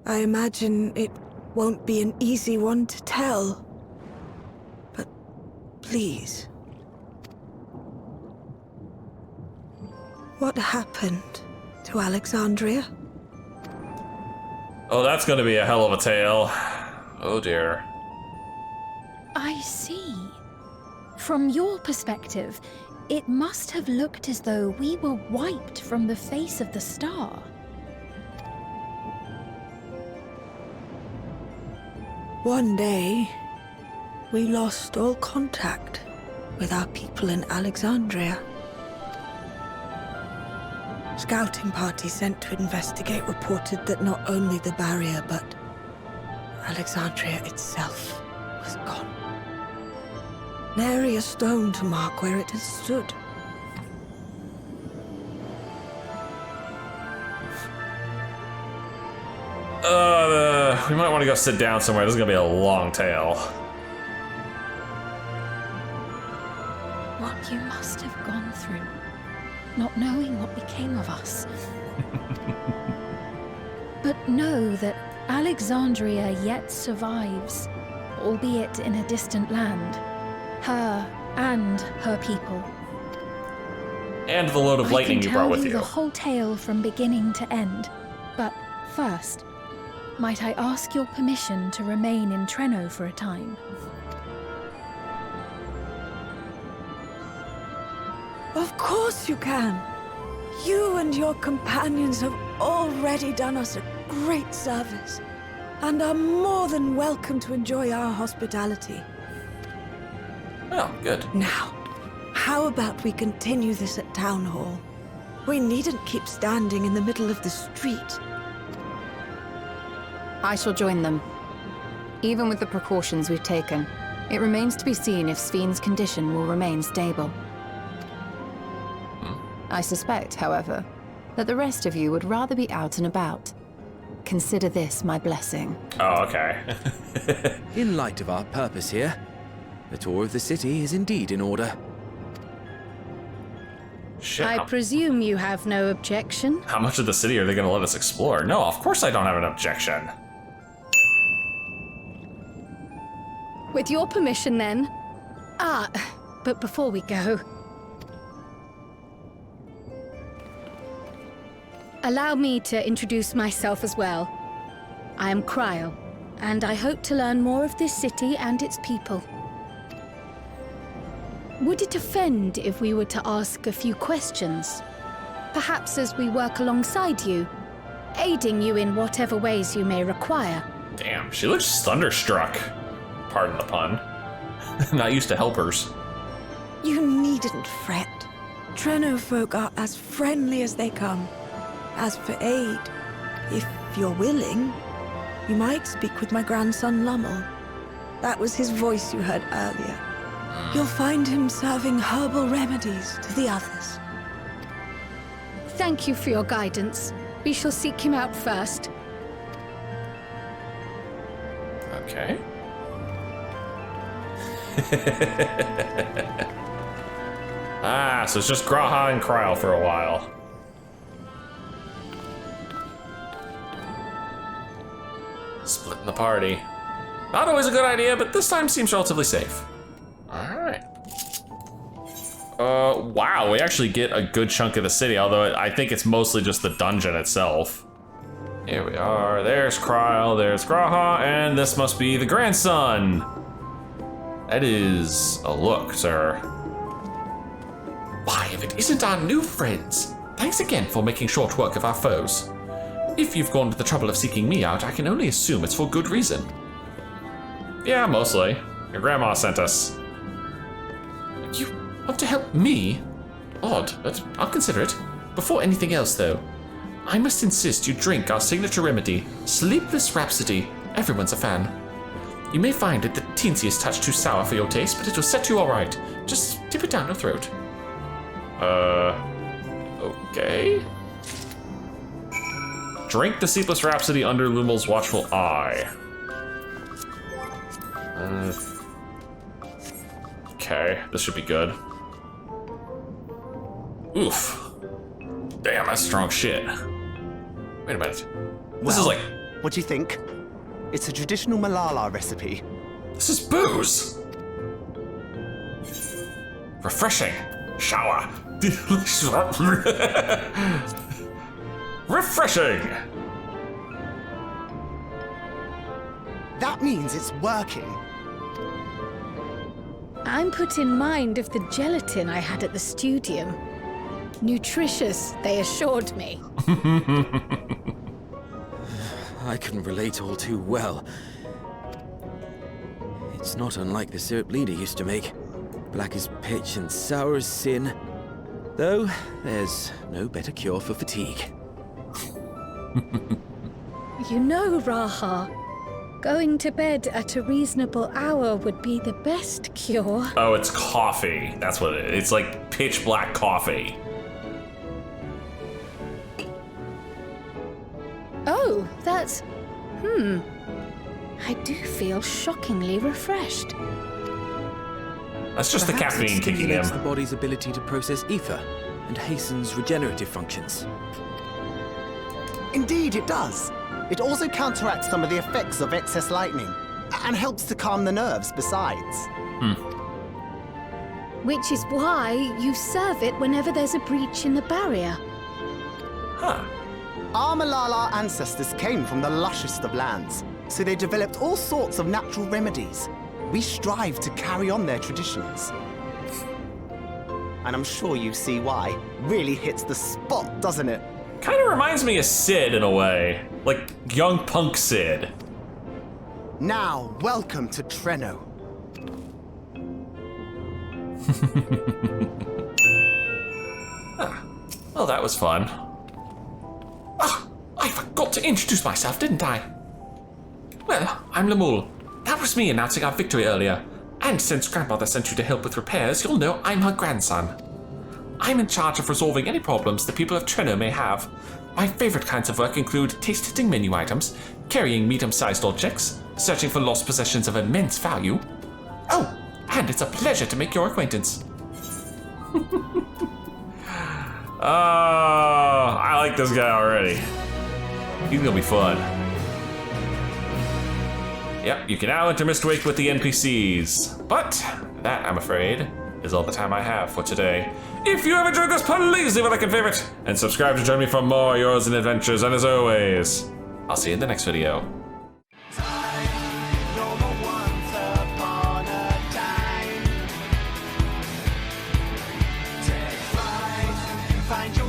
I imagine it won't be an easy one to tell. But please. What happened to Alexandria? Oh, that's gonna be a hell of a tale. Oh dear. I see. From your perspective, it must have looked as though we were wiped from the face of the star. One day, we lost all contact with our people in Alexandria. Scouting party sent to investigate reported that not only the barrier, but Alexandria itself was gone. Nary a stone to mark where it had stood. We might want to go sit down somewhere. This is gonna be a long tale. What you must have gone through, not knowing what became of us. But know that Alexandria yet survives, albeit in a distant land. Her and her people. And the load of lightning you brought with you. I can tell you the whole tale from beginning to end. But first, might I ask your permission to remain in Treno for a time? Of course you can. You and your companions have already done us a great service, and are more than welcome to enjoy our hospitality. Oh, good. Now, how about we continue this at Town Hall? We needn't keep standing in the middle of the street. I shall join them. Even with the precautions we've taken, it remains to be seen if Sven's condition will remain stable. I suspect, however, that the rest of you would rather be out and about. Consider this my blessing. Oh, okay. In light of our purpose here, the tour of the city is indeed in order. Shit. I presume you have no objection? How much of the city are they going to let us explore? No, of course I don't have an objection. With your permission, then. But before we go, allow me to introduce myself as well. I am Kryl, and I hope to learn more of this city and its people. Would it offend if we were to ask a few questions? Perhaps as we work alongside you, aiding you in whatever ways you may require. Damn, she looks thunderstruck. Pardon the pun. Not used to helpers. You needn't fret. Treno folk are as friendly as they come. As for aid, if you're willing, you might speak with my grandson Lummel. That was his voice you heard earlier. You'll find him serving herbal remedies to the others. Thank you for your guidance. We shall seek him out first. Okay. So it's just Graha and Kryl for a while. Splitting the party. Not always a good idea, but this time seems relatively safe. Alright. Wow, we actually get a good chunk of the city, although I think it's mostly just the dungeon itself. Here we are, there's Kryl, there's Graha, and this must be the grandson. That is a look, sir. Why, if it isn't our new friends! Thanks again for making short work of our foes. If you've gone to the trouble of seeking me out, I can only assume it's for good reason. Yeah, mostly. Your grandma sent us. You want to help me? Odd, but I'll consider it. Before anything else, though, I must insist you drink our signature remedy, Sleepless Rhapsody. Everyone's a fan. You may find it the teensiest touch too sour for your taste, but it'll set you all right. Just dip it down your throat. Okay. Drink the Sleepless Rhapsody under Lumel's watchful eye. Okay, this should be good. Oof. Damn, that's strong shit. Wait a minute. This is like... What do you think? It's a traditional Malala recipe. This is booze! Refreshing. Shower. Refreshing! That means it's working. I'm put in mind of the gelatin I had at the studio. Nutritious, they assured me. I can relate all too well. It's not unlike the syrup Leader used to make. Black as pitch and sour as sin. Though, there's no better cure for fatigue. You know, Raha, going to bed at a reasonable hour would be the best cure. Oh, it's coffee. That's what it is. It's like pitch black coffee. Oh, that's... I do feel shockingly refreshed. That's just Perhaps the caffeine it kicking in. stimulates the body's ability to process ether and hastens regenerative functions. Indeed, it does. It also counteracts some of the effects of excess lightning, and helps to calm the nerves besides. Which is why you serve it whenever there's a breach in the barrier. Huh. Our Malala ancestors came from the lushest of lands, so they developed all sorts of natural remedies. We strive to carry on their traditions. And I'm sure you see why. Really hits the spot, doesn't it? Kind of reminds me of Sid in a way. Like young punk Sid. Now, welcome to Treno. Well, that was fun. Ah, I forgot to introduce myself, didn't I? Well, I'm Lemul. That was me announcing our victory earlier. And since Grandmother sent you to help with repairs, you'll know I'm her grandson. I'm in charge of resolving any problems the people of Treno may have. My favorite kinds of work include taste-testing menu items, carrying medium-sized objects, searching for lost possessions of immense value. Oh, and it's a pleasure to make your acquaintance. I like this guy already. He's gonna be fun. Yep, you can now enter Mistwake with the NPCs. But that, I'm afraid, is all the time I have for today. If you have enjoyed this, please leave a like and favorite, and subscribe to join me for more Yours and Adventures, and as always, I'll see you in the next video. Find your